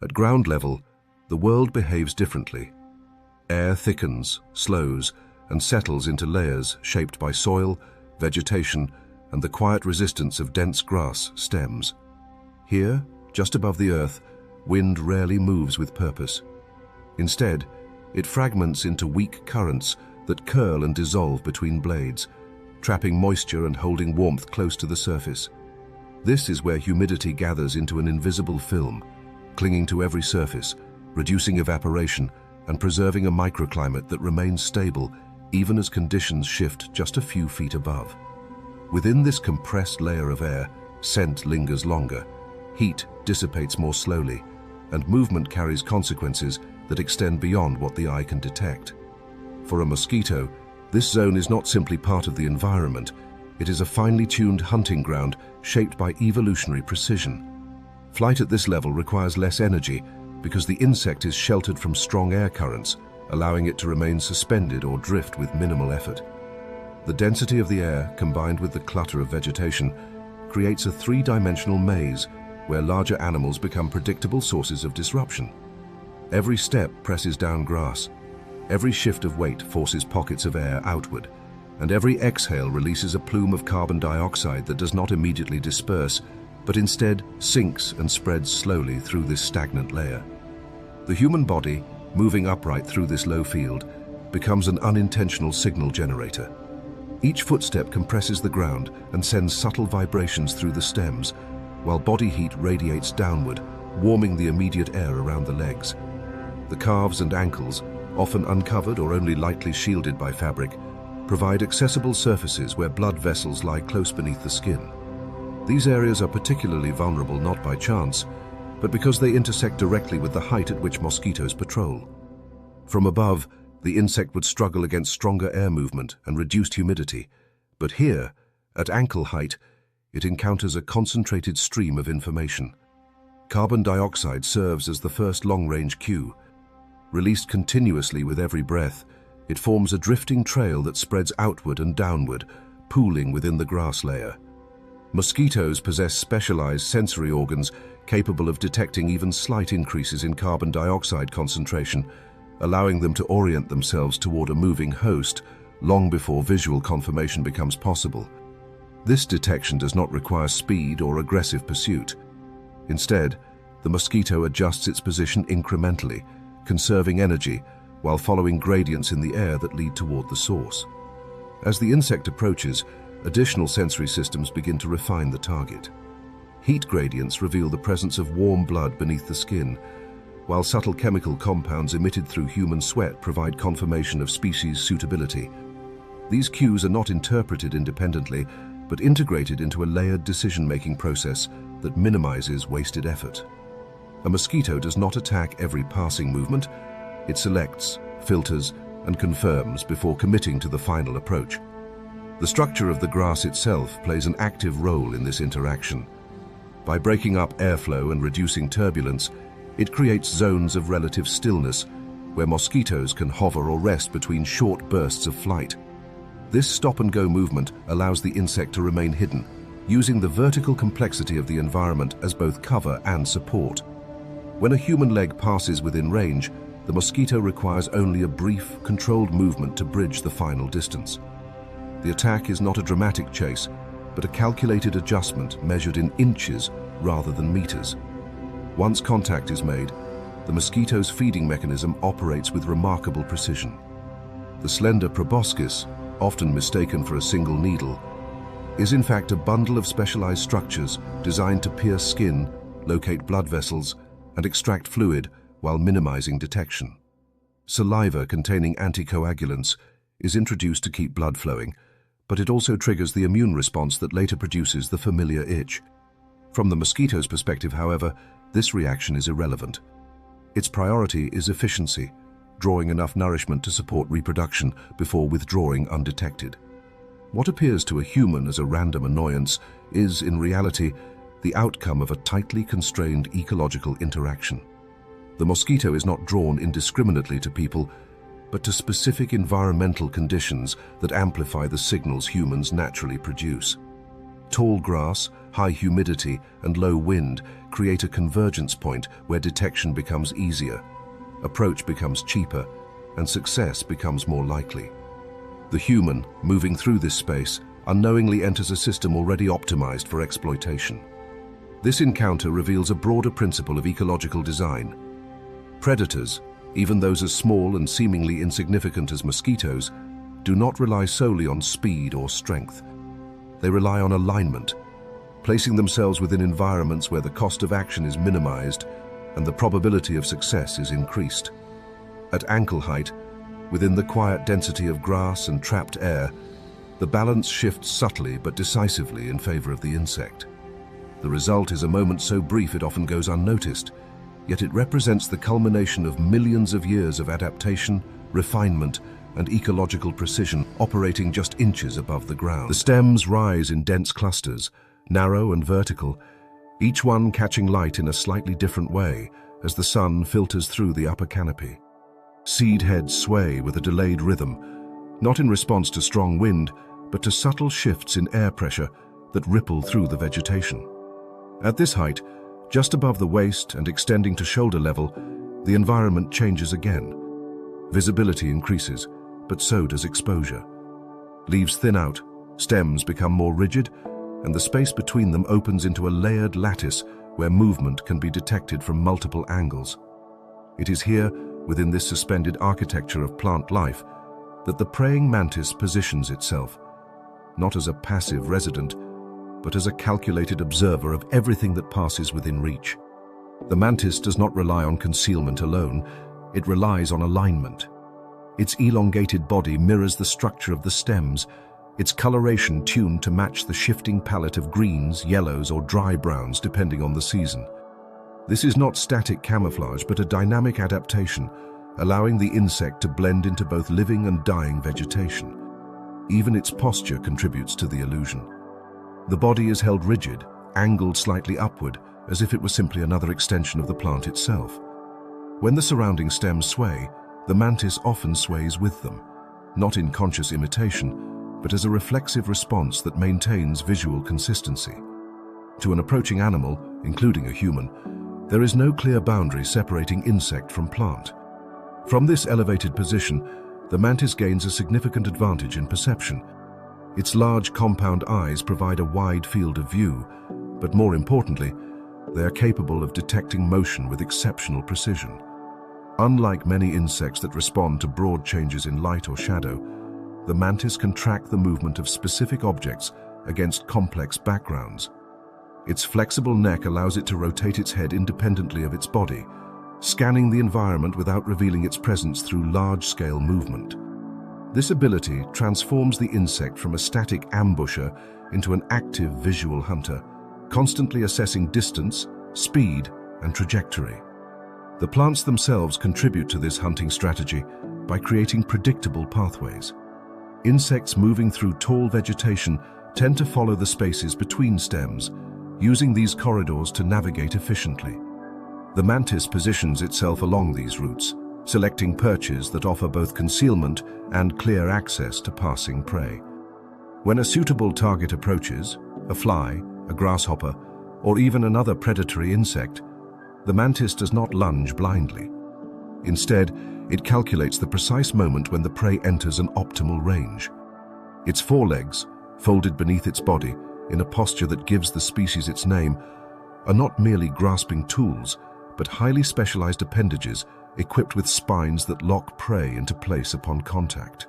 At ground level, the world behaves differently. Air thickens, slows, and settles into layers shaped by soil, vegetation, and the quiet resistance of dense grass stems. Here, just above the earth, wind rarely moves with purpose. Instead, it fragments into weak currents that curl and dissolve between blades, trapping moisture and holding warmth close to the surface. This is where humidity gathers into an invisible film, clinging to every surface, reducing evaporation and preserving a microclimate that remains stable even as conditions shift just a few feet above. Within this compressed layer of air, scent lingers longer, heat dissipates more slowly, and movement carries consequences that extend beyond what the eye can detect. For a mosquito, this zone is not simply part of the environment, it is a finely tuned hunting ground shaped by evolutionary precision. Flight at this level requires less energy because the insect is sheltered from strong air currents, allowing it to remain suspended or drift with minimal effort. The density of the air, combined with the clutter of vegetation, creates a three-dimensional maze where larger animals become predictable sources of disruption. Every step presses down grass, every shift of weight forces pockets of air outward, and every exhale releases a plume of carbon dioxide that does not immediately disperse, but instead sinks and spreads slowly through this stagnant layer. The human body, moving upright through this low field, becomes an unintentional signal generator. Each footstep compresses the ground and sends subtle vibrations through the stems, while body heat radiates downward, warming the immediate air around the legs. The calves and ankles, often uncovered or only lightly shielded by fabric, provide accessible surfaces where blood vessels lie close beneath the skin. These areas are particularly vulnerable not by chance, but because they intersect directly with the height at which mosquitoes patrol. From above, the insect would struggle against stronger air movement and reduced humidity, but here, at ankle height, it encounters a concentrated stream of information. Carbon dioxide serves as the first long-range cue. Released continuously with every breath, it forms a drifting trail that spreads outward and downward, pooling within the grass layer. Mosquitoes possess specialized sensory organs capable of detecting even slight increases in carbon dioxide concentration, allowing them to orient themselves toward a moving host long before visual confirmation becomes possible. This detection does not require speed or aggressive pursuit. Instead, the mosquito adjusts its position incrementally, conserving energy while following gradients in the air that lead toward the source. As the insect approaches, additional sensory systems begin to refine the target. Heat gradients reveal the presence of warm blood beneath the skin, while subtle chemical compounds emitted through human sweat provide confirmation of species suitability. These cues are not interpreted independently, but integrated into a layered decision-making process that minimizes wasted effort. A mosquito does not attack every passing movement. It selects, filters, and confirms before committing to the final approach. The structure of the grass itself plays an active role in this interaction. By breaking up airflow and reducing turbulence, it creates zones of relative stillness where mosquitoes can hover or rest between short bursts of flight. This stop-and-go movement allows the insect to remain hidden, using the vertical complexity of the environment as both cover and support. When a human leg passes within range, the mosquito requires only a brief, controlled movement to bridge the final distance. The attack is not a dramatic chase, but a calculated adjustment measured in inches rather than meters. Once contact is made, the mosquito's feeding mechanism operates with remarkable precision. The slender proboscis, often mistaken for a single needle, is in fact a bundle of specialized structures designed to pierce skin, locate blood vessels, and extract fluid while minimizing detection. Saliva containing anticoagulants is introduced to keep blood flowing, but it also triggers the immune response that later produces the familiar itch. From the mosquito's perspective, however, this reaction is irrelevant. Its priority is efficiency, drawing enough nourishment to support reproduction before withdrawing undetected. What appears to a human as a random annoyance is, in reality, the outcome of a tightly constrained ecological interaction. The mosquito is not drawn indiscriminately to people, but to specific environmental conditions that amplify the signals humans naturally produce. Tall grass, high humidity, and low wind create a convergence point where detection becomes easier, approach becomes cheaper, and success becomes more likely. The human, moving through this space, unknowingly enters a system already optimized for exploitation. This encounter reveals a broader principle of ecological design. Predators, even those as small and seemingly insignificant as mosquitoes, do not rely solely on speed or strength. They rely on alignment, placing themselves within environments where the cost of action is minimized and the probability of success is increased. At ankle height, within the quiet density of grass and trapped air, the balance shifts subtly but decisively in favor of the insect. The result is a moment so brief it often goes unnoticed, yet it represents the culmination of millions of years of adaptation, refinement, and ecological precision operating just inches above the ground. The stems rise in dense clusters, narrow and vertical, each one catching light in a slightly different way as the sun filters through the upper canopy. Seed heads sway with a delayed rhythm, not in response to strong wind, but to subtle shifts in air pressure that ripple through the vegetation. At this height, just above the waist and extending to shoulder level, the environment changes again. Visibility increases, but so does exposure. Leaves thin out, stems become more rigid, and the space between them opens into a layered lattice where movement can be detected from multiple angles. It is here, within this suspended architecture of plant life, that the praying mantis positions itself, not as a passive resident, but as a calculated observer of everything that passes within reach. The mantis does not rely on concealment alone, it relies on alignment. Its elongated body mirrors the structure of the stems, its coloration tuned to match the shifting palette of greens, yellows, or dry browns depending on the season. This is not static camouflage, but a dynamic adaptation, allowing the insect to blend into both living and dying vegetation. Even its posture contributes to the illusion. The body is held rigid, angled slightly upward, as if it were simply another extension of the plant itself. When the surrounding stems sway, the mantis often sways with them, not in conscious imitation, but as a reflexive response that maintains visual consistency. To an approaching animal, including a human, there is no clear boundary separating insect from plant. From this elevated position, the mantis gains a significant advantage in perception. Its large compound eyes provide a wide field of view, but more importantly, they are capable of detecting motion with exceptional precision. Unlike many insects that respond to broad changes in light or shadow, the mantis can track the movement of specific objects against complex backgrounds. Its flexible neck allows it to rotate its head independently of its body, scanning the environment without revealing its presence through large-scale movement. This ability transforms the insect from a static ambusher into an active visual hunter, constantly assessing distance, speed, and trajectory. The plants themselves contribute to this hunting strategy by creating predictable pathways. Insects moving through tall vegetation tend to follow the spaces between stems, using these corridors to navigate efficiently. The mantis positions itself along these routes, selecting perches that offer both concealment and clear access to passing prey. When a suitable target approaches, a fly, a grasshopper, or even another predatory insect, the mantis does not lunge blindly. Instead, it calculates the precise moment when the prey enters an optimal range. Its forelegs, folded beneath its body in a posture that gives the species its name, are not merely grasping tools, but highly specialized appendages equipped with spines that lock prey into place upon contact.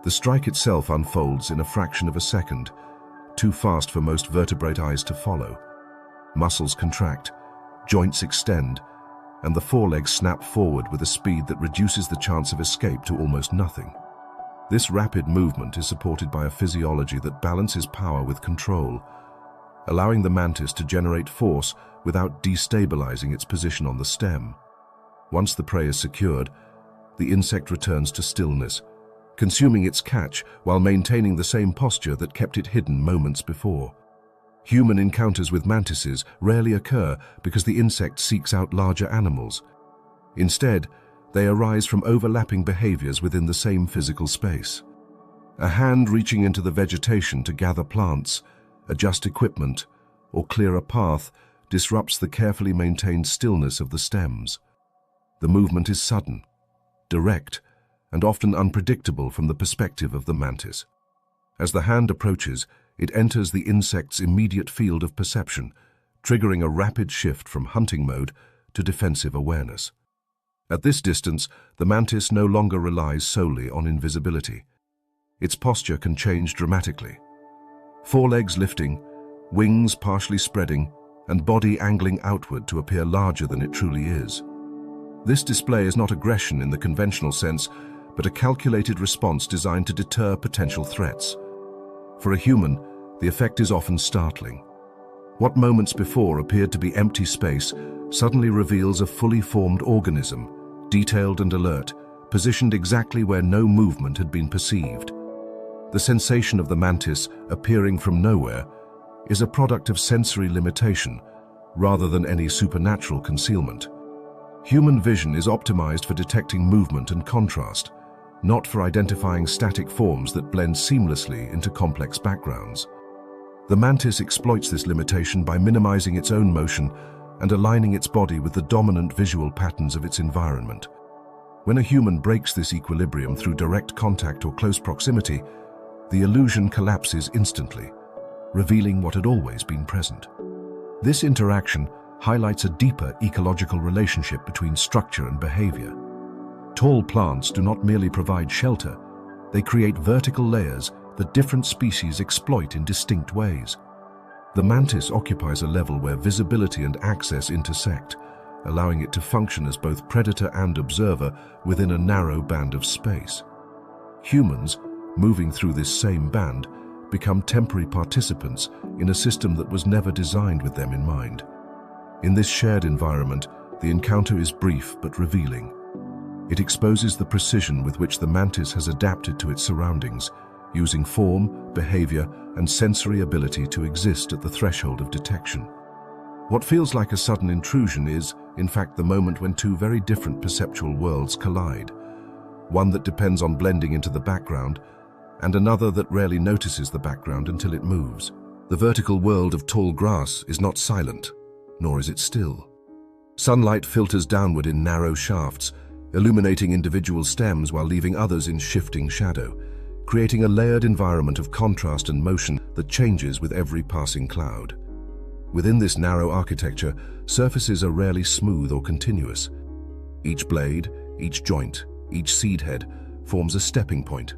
The strike itself unfolds in a fraction of a second, too fast for most vertebrate eyes to follow. Muscles contract, joints extend, and the forelegs snap forward with a speed that reduces the chance of escape to almost nothing. This rapid movement is supported by a physiology that balances power with control, allowing the mantis to generate force without destabilizing its position on the stem. Once the prey is secured, the insect returns to stillness, consuming its catch while maintaining the same posture that kept it hidden moments before. Human encounters with mantises rarely occur because the insect seeks out larger animals. Instead, they arise from overlapping behaviors within the same physical space. A hand reaching into the vegetation to gather plants, adjust equipment, or clear a path disrupts the carefully maintained stillness of the stems. The movement is sudden, direct, and often unpredictable from the perspective of the mantis. As the hand approaches, it enters the insect's immediate field of perception, triggering a rapid shift from hunting mode to defensive awareness. At this distance, the mantis no longer relies solely on invisibility. Its posture can change dramatically. Forelegs lifting, wings partially spreading, and body angling outward to appear larger than it truly is. This display is not aggression in the conventional sense, but a calculated response designed to deter potential threats. For a human, the effect is often startling. What moments before appeared to be empty space suddenly reveals a fully formed organism, detailed and alert, positioned exactly where no movement had been perceived. The sensation of the mantis appearing from nowhere is a product of sensory limitation rather than any supernatural concealment. Human vision is optimized for detecting movement and contrast, not for identifying static forms that blend seamlessly into complex backgrounds. The mantis exploits this limitation by minimizing its own motion and aligning its body with the dominant visual patterns of its environment. When a human breaks this equilibrium through direct contact or close proximity, the illusion collapses instantly, revealing what had always been present. This interaction highlights a deeper ecological relationship between structure and behavior. Tall plants do not merely provide shelter, they create vertical layers that different species exploit in distinct ways. The mantis occupies a level where visibility and access intersect, allowing it to function as both predator and observer within a narrow band of space. Humans, moving through this same band, become temporary participants in a system that was never designed with them in mind. In this shared environment, the encounter is brief but revealing. It exposes the precision with which the mantis has adapted to its surroundings, using form, behavior, and sensory ability to exist at the threshold of detection. What feels like a sudden intrusion is, in fact, the moment when two very different perceptual worlds collide. One that depends on blending into the background, and another that rarely notices the background until it moves. The vertical world of tall grass is not silent, nor is it still. Sunlight filters downward in narrow shafts, illuminating individual stems while leaving others in shifting shadow, creating a layered environment of contrast and motion that changes with every passing cloud. Within this narrow architecture, surfaces are rarely smooth or continuous. Each blade, each joint, each seed head forms a stepping point,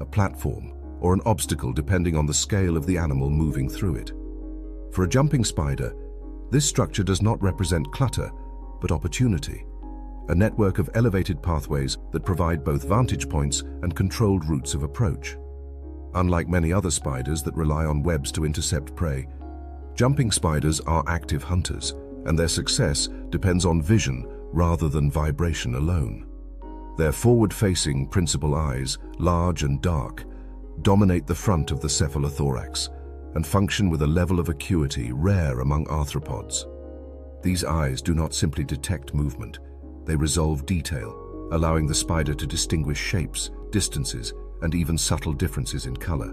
a platform, or an obstacle depending on the scale of the animal moving through it. For a jumping spider, this structure does not represent clutter, but opportunity, a network of elevated pathways that provide both vantage points and controlled routes of approach. Unlike many other spiders that rely on webs to intercept prey, jumping spiders are active hunters, and their success depends on vision rather than vibration alone. Their forward-facing principal eyes, large and dark, dominate the front of the cephalothorax and function with a level of acuity rare among arthropods. These eyes do not simply detect movement, they resolve detail, allowing the spider to distinguish shapes, distances, and even subtle differences in color.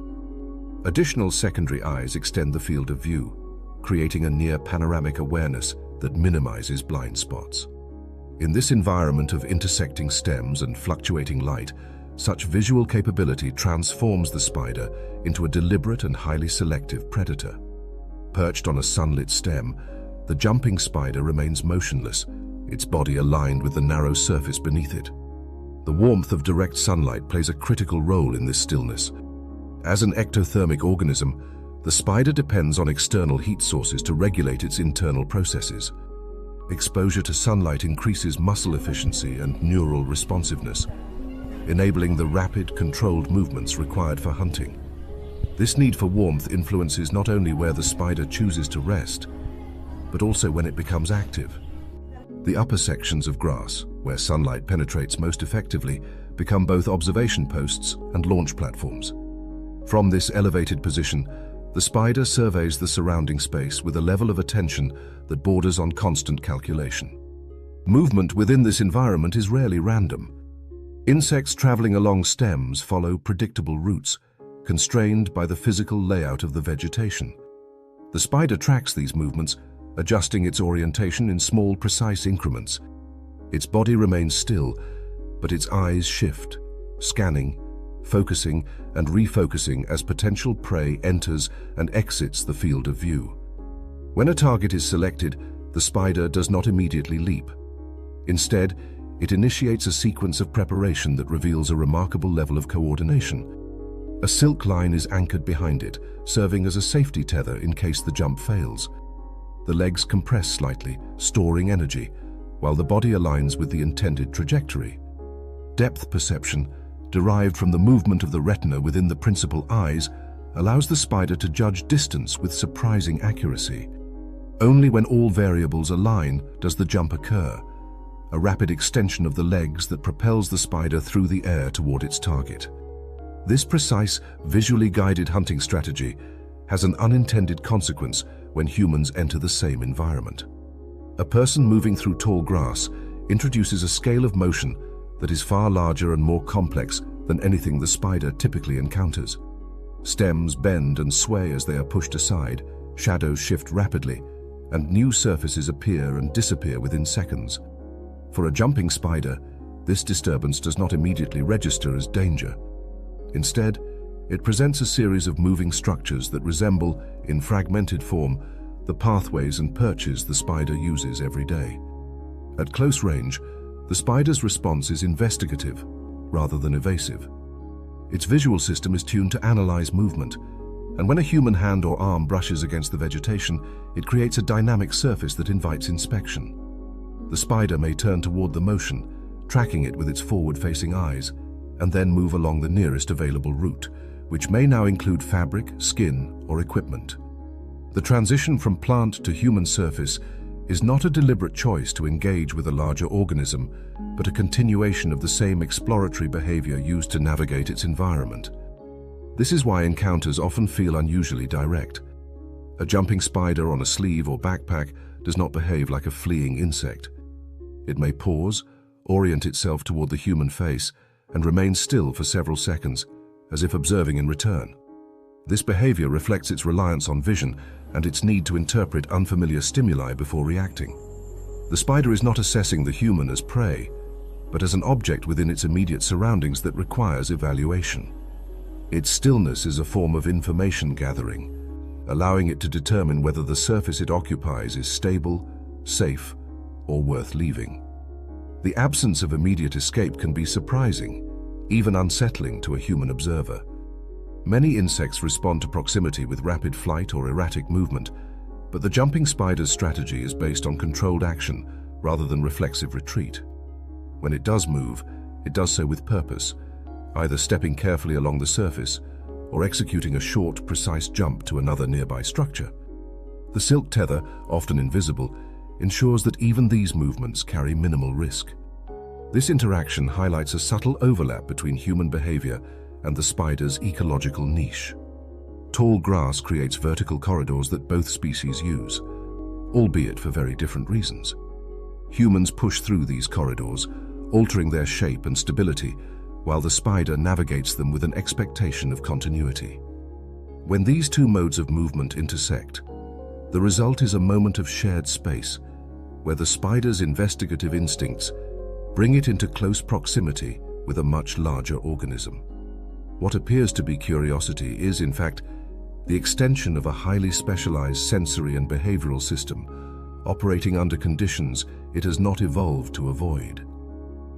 Additional secondary eyes extend the field of view, creating a near panoramic awareness that minimizes blind spots. In this environment of intersecting stems and fluctuating light, such visual capability transforms the spider into a deliberate and highly selective predator. Perched on a sunlit stem, the jumping spider remains motionless, its body aligned with the narrow surface beneath it. The warmth of direct sunlight plays a critical role in this stillness. As an ectothermic organism, the spider depends on external heat sources to regulate its internal processes. Exposure to sunlight increases muscle efficiency and neural responsiveness, enabling the rapid, controlled movements required for hunting. This need for warmth influences not only where the spider chooses to rest, but also when it becomes active. The upper sections of grass, where sunlight penetrates most effectively, become both observation posts and launch platforms. From this elevated position, the spider surveys the surrounding space with a level of attention that borders on constant calculation. Movement within this environment is rarely random. Insects traveling along stems follow predictable routes, constrained by the physical layout of the vegetation. The spider tracks these movements, adjusting its orientation in small, precise increments. Its body remains still, but its eyes shift, scanning, focusing and refocusing as potential prey enters and exits the field of view. When a target is selected, the spider does not immediately leap. Instead, it initiates a sequence of preparation that reveals a remarkable level of coordination. A silk line is anchored behind it, serving as a safety tether in case the jump fails. The legs compress slightly, storing energy, while the body aligns with the intended trajectory. Depth perception, derived from the movement of the retina within the principal eyes, allows the spider to judge distance with surprising accuracy. Only when all variables align does the jump occur, a rapid extension of the legs that propels the spider through the air toward its target. This precise, visually guided hunting strategy has an unintended consequence when humans enter the same environment. A person moving through tall grass introduces a scale of motion that is far larger and more complex than anything the spider typically encounters. Stems bend and sway as they are pushed aside, shadows shift rapidly, and new surfaces appear and disappear within seconds. For a jumping spider, this disturbance does not immediately register as danger. Instead, it presents a series of moving structures that resemble, in fragmented form, the pathways and perches the spider uses every day. At close range, the spider's response is investigative rather than evasive. Its visual system is tuned to analyze movement, and when a human hand or arm brushes against the vegetation, it creates a dynamic surface that invites inspection. The spider may turn toward the motion, tracking it with its forward-facing eyes, and then move along the nearest available route, which may now include fabric, skin, or equipment. The transition from plant to human surface is not a deliberate choice to engage with a larger organism, but a continuation of the same exploratory behavior used to navigate its environment. This is why encounters often feel unusually direct. A jumping spider on a sleeve or backpack does not behave like a fleeing insect. It may pause, orient itself toward the human face, and remain still for several seconds, as if observing in return. This behavior reflects its reliance on vision and its need to interpret unfamiliar stimuli before reacting. The spider is not assessing the human as prey, but as an object within its immediate surroundings that requires evaluation. Its stillness is a form of information gathering, allowing it to determine whether the surface it occupies is stable, safe, or worth leaving. The absence of immediate escape can be surprising, even unsettling to a human observer. Many insects respond to proximity with rapid flight or erratic movement, but the jumping spider's strategy is based on controlled action rather than reflexive retreat. When it does move, it does so with purpose, either stepping carefully along the surface or executing a short, precise jump to another nearby structure. The silk tether, often invisible, ensures that even these movements carry minimal risk. This interaction highlights a subtle overlap between human behavior and the spider's ecological niche. Tall grass creates vertical corridors that both species use, albeit for very different reasons. Humans push through these corridors, altering their shape and stability, while the spider navigates them with an expectation of continuity. When these two modes of movement intersect, the result is a moment of shared space, where the spider's investigative instincts bring it into close proximity with a much larger organism. What appears to be curiosity is, in fact, the extension of a highly specialized sensory and behavioral system, operating under conditions it has not evolved to avoid.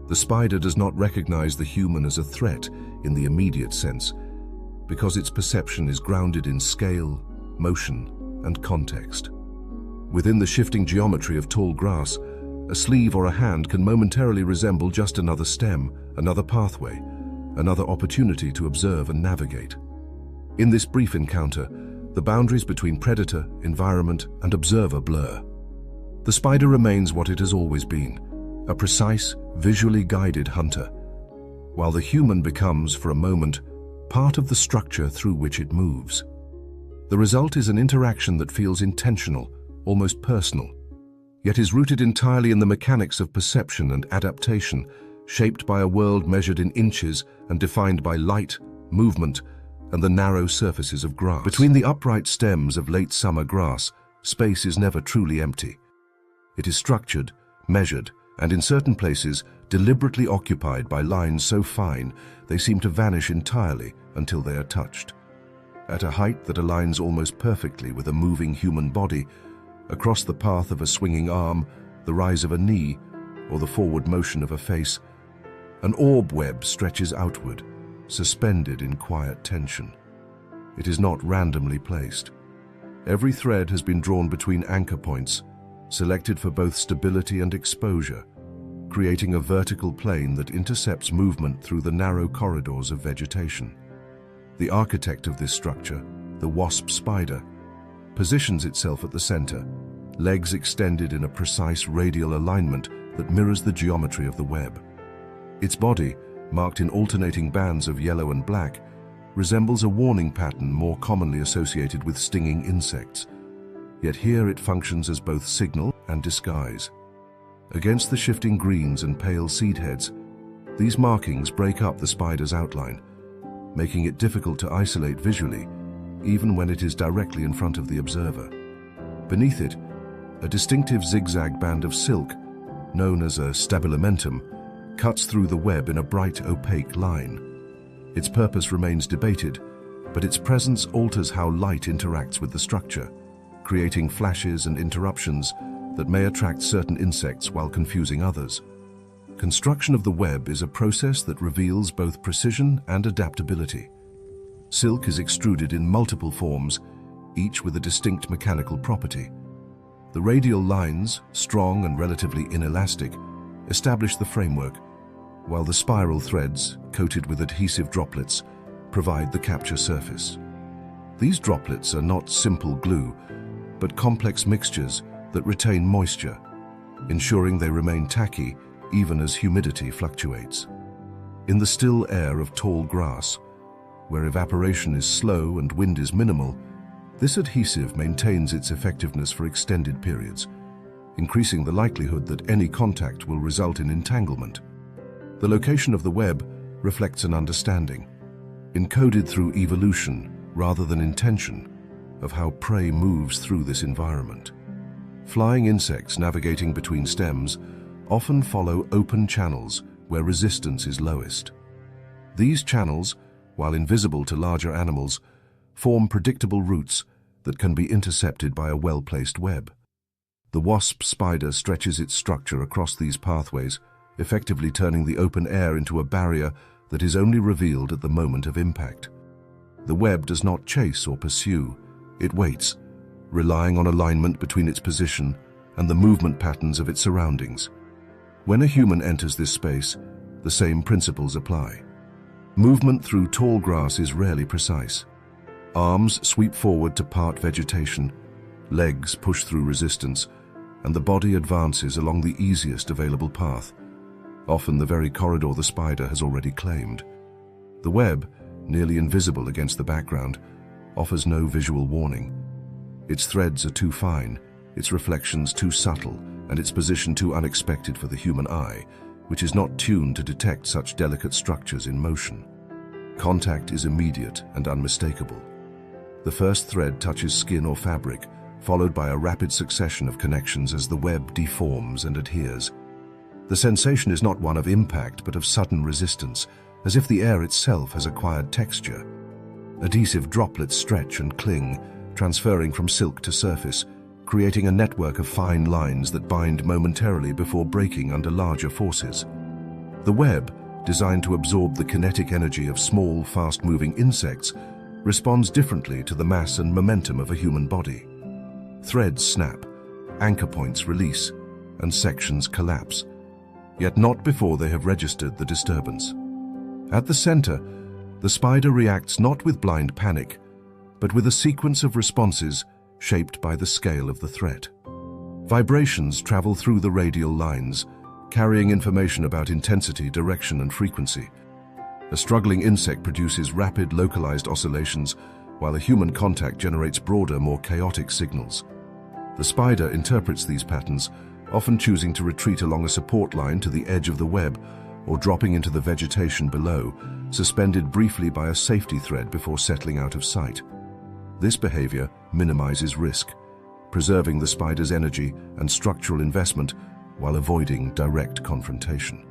The spider does not recognize the human as a threat in the immediate sense, because its perception is grounded in scale, motion, and context. Within the shifting geometry of tall grass, a sleeve or a hand can momentarily resemble just another stem, another pathway, another opportunity to observe and navigate. In this brief encounter, the boundaries between predator, environment, and observer blur. The spider remains what it has always been, a precise, visually guided hunter, while the human becomes, for a moment, part of the structure through which it moves. The result is an interaction that feels intentional, almost personal, yet is rooted entirely in the mechanics of perception and adaptation, shaped by a world measured in inches and defined by light, movement, and the narrow surfaces of grass. Between the upright stems of late summer grass, space is never truly empty. It is structured, measured, and in certain places deliberately occupied by lines so fine they seem to vanish entirely until they are touched. At a height that aligns almost perfectly with a moving human body, across the path of a swinging arm, the rise of a knee, or the forward motion of a face, an orb web stretches outward, suspended in quiet tension. It is not randomly placed. Every thread has been drawn between anchor points, selected for both stability and exposure, creating a vertical plane that intercepts movement through the narrow corridors of vegetation. The architect of this structure, the wasp spider, positions itself at the center, legs extended in a precise radial alignment that mirrors the geometry of the web. Its body, marked in alternating bands of yellow and black, resembles a warning pattern more commonly associated with stinging insects. Yet here it functions as both signal and disguise. Against the shifting greens and pale seed heads, these markings break up the spider's outline, making it difficult to isolate visually, even when it is directly in front of the observer. Beneath it, a distinctive zigzag band of silk, known as a stabilimentum, cuts through the web in a bright, opaque line. Its purpose remains debated, but its presence alters how light interacts with the structure, creating flashes and interruptions that may attract certain insects while confusing others. Construction of the web is a process that reveals both precision and adaptability. Silk is extruded in multiple forms, each with a distinct mechanical property. The radial lines, strong and relatively inelastic, establish the framework, while the spiral threads, coated with adhesive droplets, provide the capture surface. These droplets are not simple glue, but complex mixtures that retain moisture, ensuring they remain tacky even as humidity fluctuates. In the still air of tall grass, where evaporation is slow and wind is minimal, this adhesive maintains its effectiveness for extended periods, increasing the likelihood that any contact will result in entanglement. The location of the web reflects an understanding, encoded through evolution rather than intention, of how prey moves through this environment. Flying insects navigating between stems often follow open channels where resistance is lowest. These channels, while invisible to larger animals, form predictable routes that can be intercepted by a well-placed web. The wasp spider stretches its structure across these pathways, effectively turning the open air into a barrier that is only revealed at the moment of impact. The web does not chase or pursue, it waits, relying on alignment between its position and the movement patterns of its surroundings. When a human enters this space, the same principles apply. Movement through tall grass is rarely precise. Arms sweep forward to part vegetation, legs push through resistance, and the body advances along the easiest available path, often the very corridor the spider has already claimed. The web, nearly invisible against the background, offers no visual warning. Its threads are too fine, its reflections too subtle, and its position too unexpected for the human eye, which is not tuned to detect such delicate structures in motion. Contact is immediate and unmistakable. The first thread touches skin or fabric, followed by a rapid succession of connections as the web deforms and adheres. The sensation is not one of impact, but of sudden resistance, as if the air itself has acquired texture. Adhesive droplets stretch and cling, transferring from silk to surface, creating a network of fine lines that bind momentarily before breaking under larger forces. The web, designed to absorb the kinetic energy of small, fast-moving insects, responds differently to the mass and momentum of a human body. Threads snap, anchor points release, and sections collapse, yet not before they have registered the disturbance. At the center, the spider reacts not with blind panic, but with a sequence of responses shaped by the scale of the threat. Vibrations travel through the radial lines, carrying information about intensity, direction, and frequency. A struggling insect produces rapid, localized oscillations, while a human contact generates broader, more chaotic signals. The spider interprets these patterns, often choosing to retreat along a support line to the edge of the web, or dropping into the vegetation below, suspended briefly by a safety thread before settling out of sight. This behavior minimizes risk, preserving the spider's energy and structural investment while avoiding direct confrontation.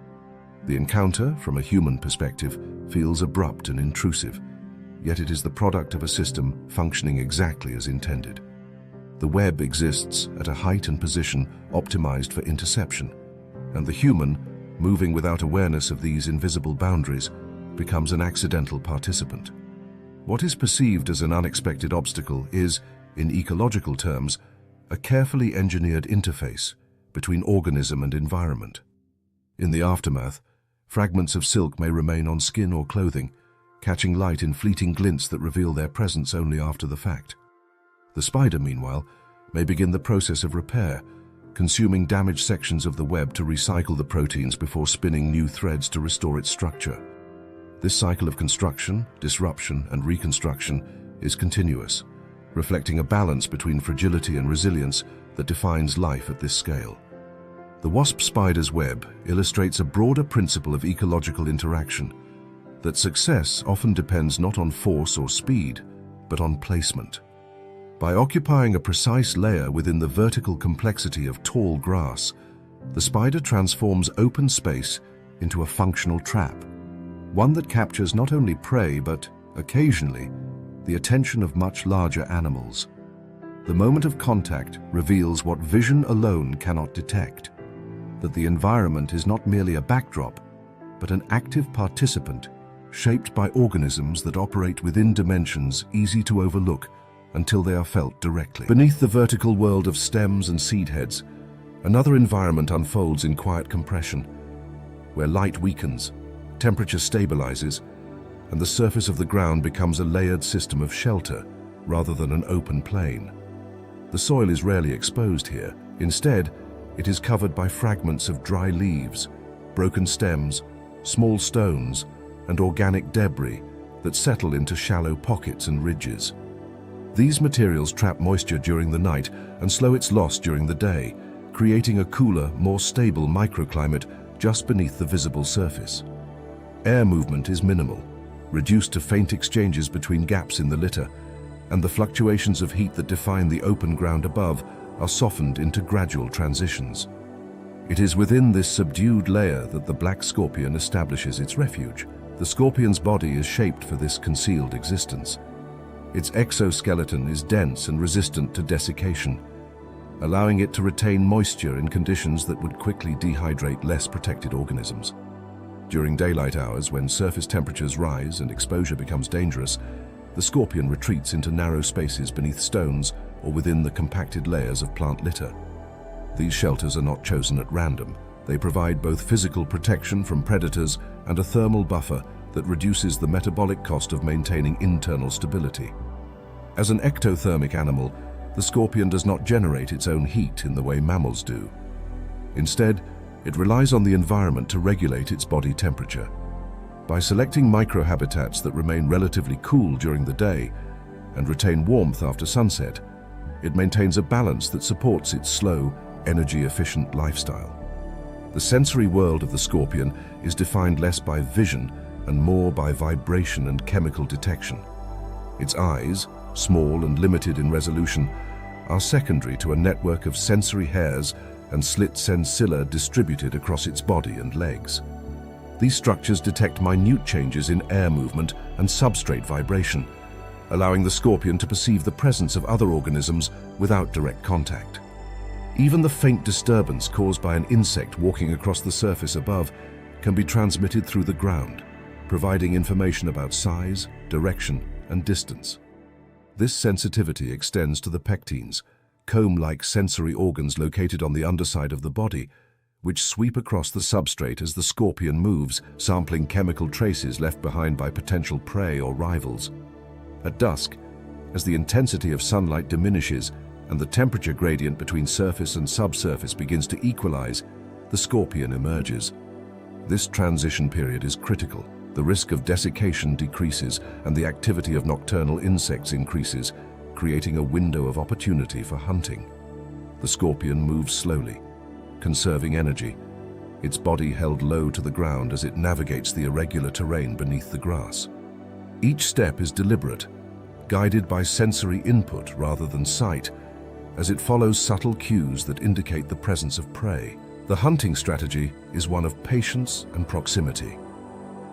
The encounter, from a human perspective, feels abrupt and intrusive, yet it is the product of a system functioning exactly as intended. The web exists at a height and position optimized for interception, and the human, moving without awareness of these invisible boundaries, becomes an accidental participant. What is perceived as an unexpected obstacle is, in ecological terms, a carefully engineered interface between organism and environment. In the aftermath, fragments of silk may remain on skin or clothing, catching light in fleeting glints that reveal their presence only after the fact. The spider, meanwhile, may begin the process of repair, consuming damaged sections of the web to recycle the proteins before spinning new threads to restore its structure. This cycle of construction, disruption, and reconstruction is continuous, reflecting a balance between fragility and resilience that defines life at this scale. The wasp spider's web illustrates a broader principle of ecological interaction, that success often depends not on force or speed, but on placement. By occupying a precise layer within the vertical complexity of tall grass, the spider transforms open space into a functional trap, one that captures not only prey but, occasionally, the attention of much larger animals. The moment of contact reveals what vision alone cannot detect, that the environment is not merely a backdrop, but an active participant shaped by organisms that operate within dimensions easy to overlook until they are felt directly. Beneath the vertical world of stems and seed heads, another environment unfolds in quiet compression, where light weakens, temperature stabilizes, and the surface of the ground becomes a layered system of shelter rather than an open plain. The soil is rarely exposed here. Instead, it is covered by fragments of dry leaves, broken stems, small stones, and organic debris that settle into shallow pockets and ridges. These materials trap moisture during the night and slow its loss during the day, creating a cooler, more stable microclimate just beneath the visible surface. Air movement is minimal, reduced to faint exchanges between gaps in the litter, and the fluctuations of heat that define the open ground above are softened into gradual transitions. It is within this subdued layer that the black scorpion establishes its refuge. The scorpion's body is shaped for this concealed existence. Its exoskeleton is dense and resistant to desiccation, allowing it to retain moisture in conditions that would quickly dehydrate less protected organisms. During daylight hours, when surface temperatures rise and exposure becomes dangerous, the scorpion retreats into narrow spaces beneath stones or within the compacted layers of plant litter. These shelters are not chosen at random. They provide both physical protection from predators and a thermal buffer that reduces the metabolic cost of maintaining internal stability. As an ectothermic animal, the scorpion does not generate its own heat in the way mammals do. Instead, it relies on the environment to regulate its body temperature. By selecting microhabitats that remain relatively cool during the day and retain warmth after sunset, it maintains a balance that supports its slow, energy-efficient lifestyle. The sensory world of the scorpion is defined less by vision and more by vibration and chemical detection. Its eyes, small and limited in resolution, are secondary to a network of sensory hairs and slit sensilla distributed across its body and legs. These structures detect minute changes in air movement and substrate vibration, allowing the scorpion to perceive the presence of other organisms without direct contact. Even the faint disturbance caused by an insect walking across the surface above can be transmitted through the ground, providing information about size, direction, and distance. This sensitivity extends to the pectines, comb-like sensory organs located on the underside of the body, which sweep across the substrate as the scorpion moves, sampling chemical traces left behind by potential prey or rivals. At dusk, as the intensity of sunlight diminishes and the temperature gradient between surface and subsurface begins to equalize, the scorpion emerges. This transition period is critical. The risk of desiccation decreases and the activity of nocturnal insects increases, creating a window of opportunity for hunting. The scorpion moves slowly, conserving energy, its body held low to the ground as it navigates the irregular terrain beneath the grass. Each step is deliberate, guided by sensory input rather than sight, as it follows subtle cues that indicate the presence of prey. The hunting strategy is one of patience and proximity.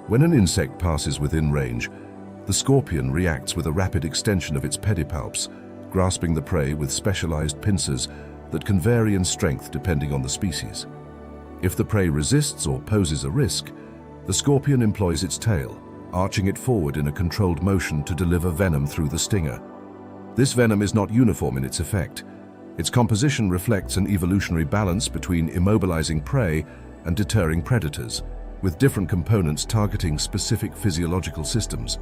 When an insect passes within range, the scorpion reacts with a rapid extension of its pedipalps, grasping the prey with specialized pincers that can vary in strength depending on the species. If the prey resists or poses a risk, the scorpion employs its tail, arching it forward in a controlled motion to deliver venom through the stinger. This venom is not uniform in its effect. Its composition reflects an evolutionary balance between immobilizing prey and deterring predators, with different components targeting specific physiological systems.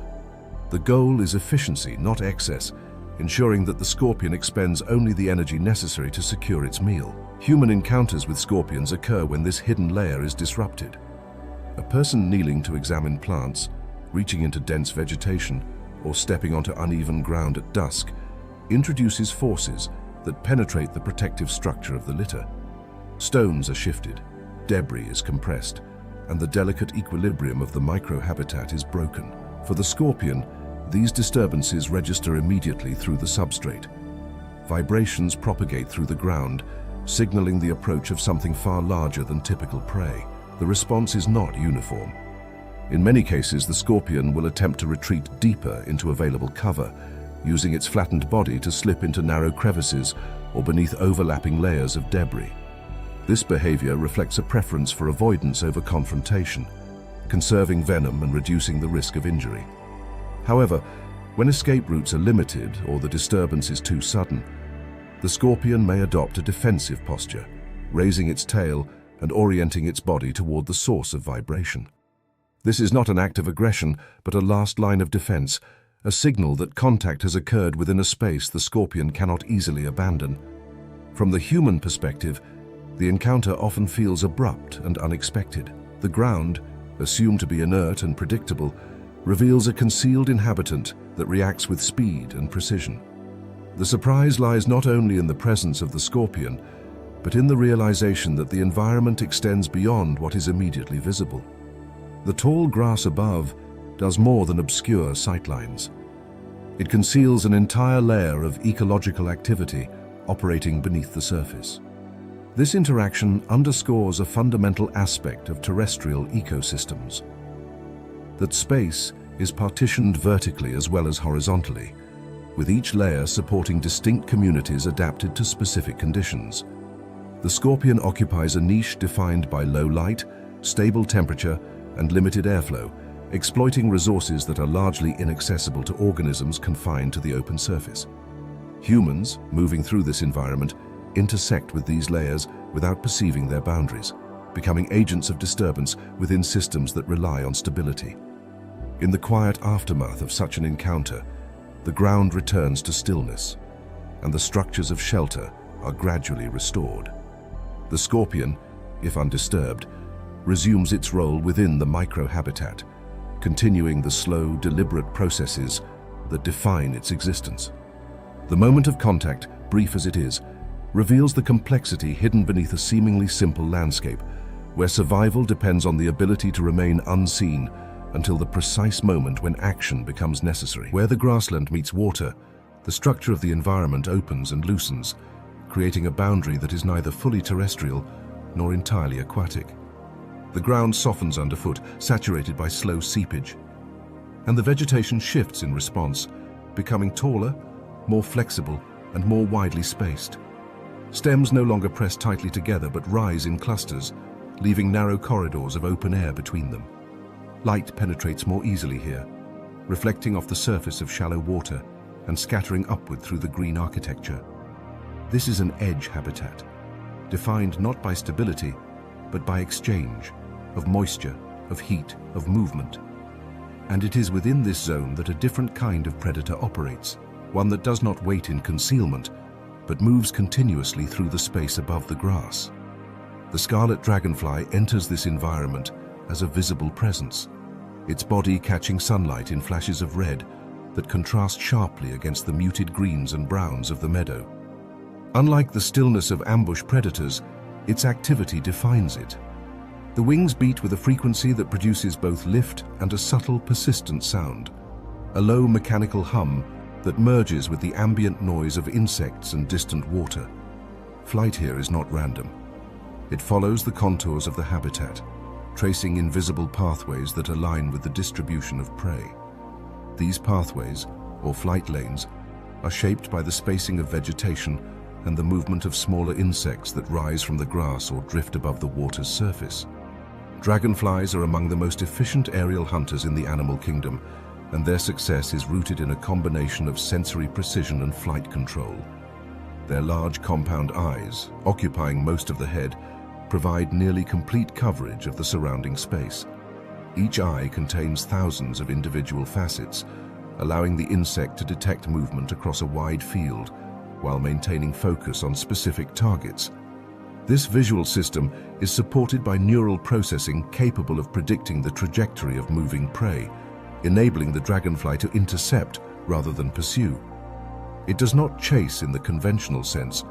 The goal is efficiency, not excess, ensuring that the scorpion expends only the energy necessary to secure its meal. Human encounters with scorpions occur when this hidden layer is disrupted. A person kneeling to examine plants, reaching into dense vegetation, or stepping onto uneven ground at dusk introduces forces that penetrate the protective structure of the litter. Stones are shifted, debris is compressed, and the delicate equilibrium of the microhabitat is broken. For the scorpion, these disturbances register immediately through the substrate. Vibrations propagate through the ground, signaling the approach of something far larger than typical prey. The response is not uniform. In many cases, the scorpion will attempt to retreat deeper into available cover, using its flattened body to slip into narrow crevices or beneath overlapping layers of debris. This behavior reflects a preference for avoidance over confrontation, conserving venom and reducing the risk of injury. However, when escape routes are limited or the disturbance is too sudden, the scorpion may adopt a defensive posture, raising its tail and orienting its body toward the source of vibration. This is not an act of aggression, but a last line of defense, a signal that contact has occurred within a space the scorpion cannot easily abandon. From the human perspective, the encounter often feels abrupt and unexpected. The ground, assumed to be inert and predictable, reveals a concealed inhabitant that reacts with speed and precision. The surprise lies not only in the presence of the scorpion, but in the realization that the environment extends beyond what is immediately visible. The tall grass above does more than obscure sightlines. It conceals an entire layer of ecological activity operating beneath the surface. This interaction underscores a fundamental aspect of terrestrial ecosystems: that space is partitioned vertically as well as horizontally, with each layer supporting distinct communities adapted to specific conditions. The scorpion occupies a niche defined by low light, stable temperature, and limited airflow, exploiting resources that are largely inaccessible to organisms confined to the open surface. Humans, moving through this environment, intersect with these layers without perceiving their boundaries, becoming agents of disturbance within systems that rely on stability. In the quiet aftermath of such an encounter, the ground returns to stillness, and the structures of shelter are gradually restored. The scorpion, if undisturbed, resumes its role within the microhabitat, continuing the slow, deliberate processes that define its existence. The moment of contact, brief as it is, reveals the complexity hidden beneath a seemingly simple landscape, where survival depends on the ability to remain unseen until the precise moment when action becomes necessary. Where the grassland meets water, the structure of the environment opens and loosens, creating a boundary that is neither fully terrestrial nor entirely aquatic. The ground softens underfoot, saturated by slow seepage, and the vegetation shifts in response, becoming taller, more flexible, and more widely spaced. Stems no longer press tightly together but rise in clusters, leaving narrow corridors of open air between them. Light penetrates more easily here, reflecting off the surface of shallow water and scattering upward through the green architecture. This is an edge habitat, defined not by stability, but by exchange of moisture, of heat, of movement. And it is within this zone that a different kind of predator operates, one that does not wait in concealment, but moves continuously through the space above the grass. The scarlet dragonfly enters this environment as a visible presence, its body catching sunlight in flashes of red that contrast sharply against the muted greens and browns of the meadow. Unlike the stillness of ambush predators, its activity defines it. The wings beat with a frequency that produces both lift and a subtle, persistent sound, a low mechanical hum that merges with the ambient noise of insects and distant water. Flight here is not random. It follows the contours of the habitat, tracing invisible pathways that align with the distribution of prey. These pathways, or flight lanes, are shaped by the spacing of vegetation and the movement of smaller insects that rise from the grass or drift above the water's surface. Dragonflies are among the most efficient aerial hunters in the animal kingdom, and their success is rooted in a combination of sensory precision and flight control. Their large compound eyes, occupying most of the head, provide nearly complete coverage of the surrounding space. Each eye contains thousands of individual facets, allowing the insect to detect movement across a wide field while maintaining focus on specific targets. This visual system is supported by neural processing capable of predicting the trajectory of moving prey, enabling the dragonfly to intercept rather than pursue. It does not chase in the conventional sense.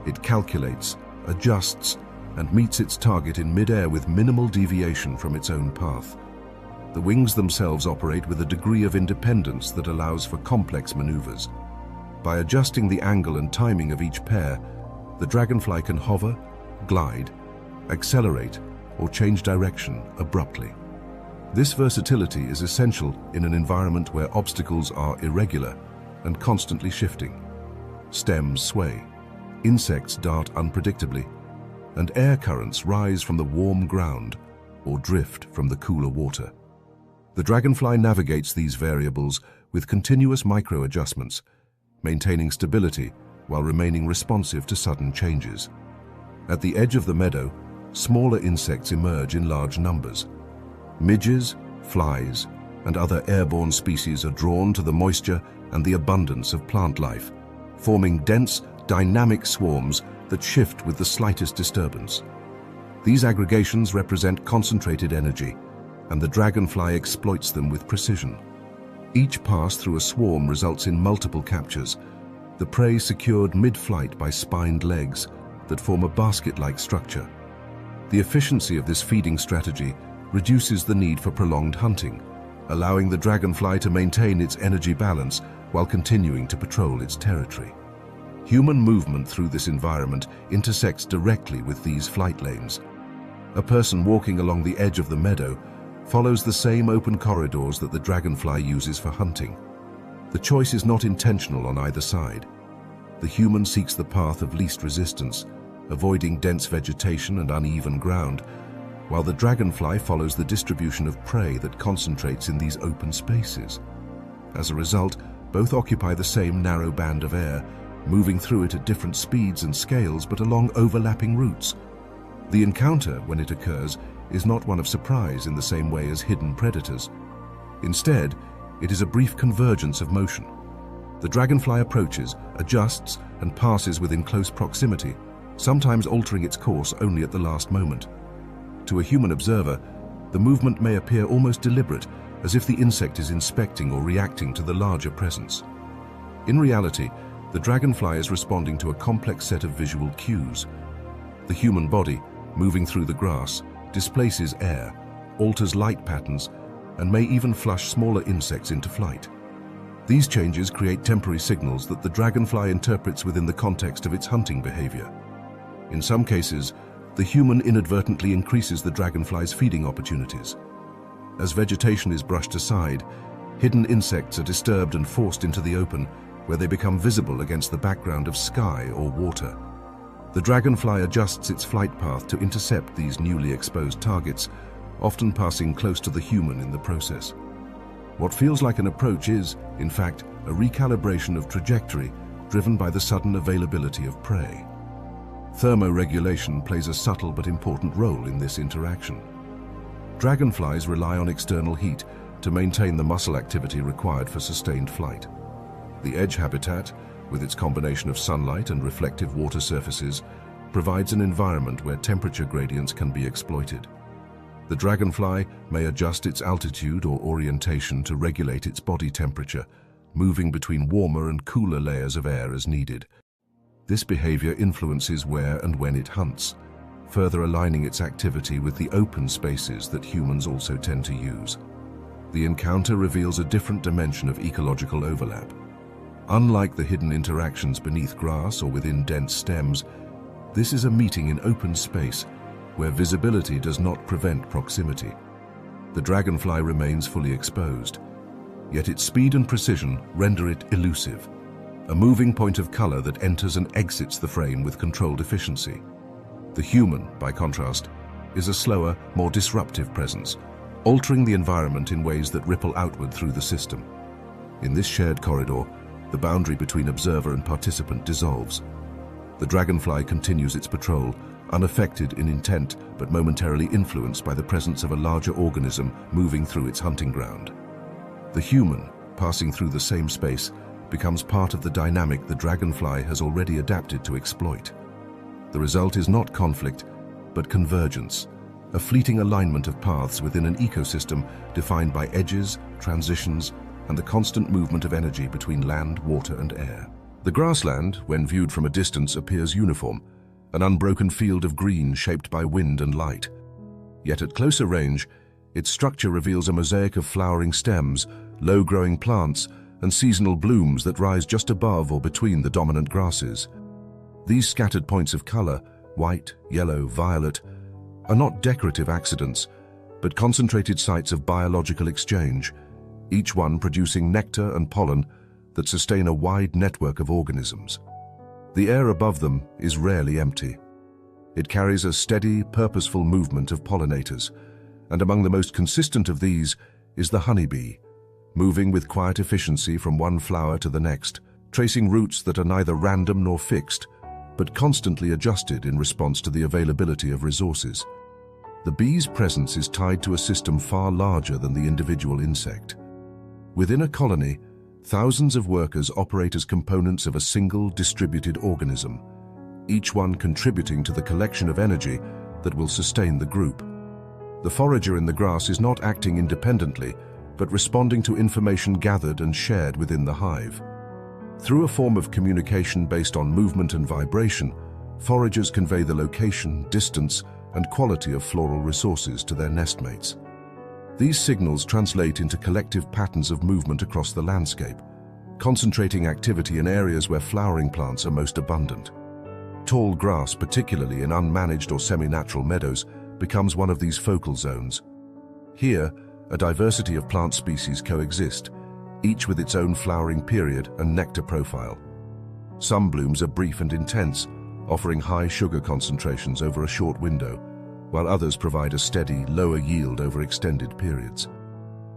It calculates, adjusts, and meets its target in midair with minimal deviation from its own path. The wings themselves operate with a degree of independence that allows for complex maneuvers. By adjusting the angle and timing of each pair, the dragonfly can hover, glide, accelerate, or change direction abruptly. This versatility is essential in an environment where obstacles are irregular and constantly shifting. Stems sway, insects dart unpredictably, and air currents rise from the warm ground or drift from the cooler water. The dragonfly navigates these variables with continuous micro-adjustments, maintaining stability while remaining responsive to sudden changes. At the edge of the meadow, smaller insects emerge in large numbers. Midges, flies, and other airborne species are drawn to the moisture and the abundance of plant life, forming dense, dynamic swarms that shift with the slightest disturbance. These aggregations represent concentrated energy, and the dragonfly exploits them with precision. Each pass through a swarm results in multiple captures, the prey secured mid-flight by spined legs that form a basket-like structure. The efficiency of this feeding strategy reduces the need for prolonged hunting, allowing the dragonfly to maintain its energy balance while continuing to patrol its territory. Human movement through this environment intersects directly with these flight lanes. A person walking along the edge of the meadow follows the same open corridors that the dragonfly uses for hunting. The choice is not intentional on either side. The human seeks the path of least resistance, avoiding dense vegetation and uneven ground, while the dragonfly follows the distribution of prey that concentrates in these open spaces. As a result, both occupy the same narrow band of air, moving through it at different speeds and scales but along overlapping routes. The encounter, when it occurs, is not one of surprise in the same way as hidden predators. Instead, it is a brief convergence of motion. The dragonfly approaches, adjusts, and passes within close proximity, sometimes altering its course only at the last moment. To a human observer, the movement may appear almost deliberate, as if the insect is inspecting or reacting to the larger presence. In reality, the dragonfly is responding to a complex set of visual cues. The human body, moving through the grass, displaces air, alters light patterns, and may even flush smaller insects into flight. These changes create temporary signals that the dragonfly interprets within the context of its hunting behavior. In some cases, the human inadvertently increases the dragonfly's feeding opportunities. As vegetation is brushed aside, hidden insects are disturbed and forced into the open, where they become visible against the background of sky or water. The dragonfly adjusts its flight path to intercept these newly exposed targets, often passing close to the human in the process. What feels like an approach is, in fact, a recalibration of trajectory driven by the sudden availability of prey. Thermoregulation plays a subtle but important role in this interaction. Dragonflies rely on external heat to maintain the muscle activity required for sustained flight. The edge habitat, with its combination of sunlight and reflective water surfaces, provides an environment where temperature gradients can be exploited. The dragonfly may adjust its altitude or orientation to regulate its body temperature, moving between warmer and cooler layers of air as needed. This behavior influences where and when it hunts, further aligning its activity with the open spaces that humans also tend to use. The encounter reveals a different dimension of ecological overlap. Unlike the hidden interactions beneath grass or within dense stems, this is a meeting in open space where visibility does not prevent proximity. The dragonfly remains fully exposed, yet its speed and precision render it elusive, a moving point of color that enters and exits the frame with controlled efficiency. The human, by contrast, is a slower, more disruptive presence, altering the environment in ways that ripple outward through the system. In this shared corridor, the boundary between observer and participant dissolves. The dragonfly continues its patrol, unaffected in intent but momentarily influenced by the presence of a larger organism moving through its hunting ground. The human, passing through the same space, becomes part of the dynamic the dragonfly has already adapted to exploit. The result is not conflict, but convergence, a fleeting alignment of paths within an ecosystem defined by edges, transitions, and the constant movement of energy between land, water, and air. The grassland, when viewed from a distance, appears uniform, an unbroken field of green shaped by wind and light. Yet at closer range, its structure reveals a mosaic of flowering stems, low-growing plants, and seasonal blooms that rise just above or between the dominant grasses. These scattered points of color, white, yellow, violet, are not decorative accidents, but concentrated sites of biological exchange, each one producing nectar and pollen that sustain a wide network of organisms. The air above them is rarely empty. It carries a steady, purposeful movement of pollinators, and among the most consistent of these is the honeybee, moving with quiet efficiency from one flower to the next, tracing routes that are neither random nor fixed, but constantly adjusted in response to the availability of resources. The bee's presence is tied to a system far larger than the individual insect. Within a colony, thousands of workers operate as components of a single distributed organism, each one contributing to the collection of energy that will sustain the group. The forager in the grass is not acting independently, but responding to information gathered and shared within the hive. Through a form of communication based on movement and vibration, foragers convey the location, distance, and quality of floral resources to their nestmates. These signals translate into collective patterns of movement across the landscape, concentrating activity in areas where flowering plants are most abundant. Tall grass, particularly in unmanaged or semi-natural meadows, becomes one of these focal zones. Here, a diversity of plant species coexist, each with its own flowering period and nectar profile. Some blooms are brief and intense, offering high sugar concentrations over a short window, while others provide a steady, lower yield over extended periods.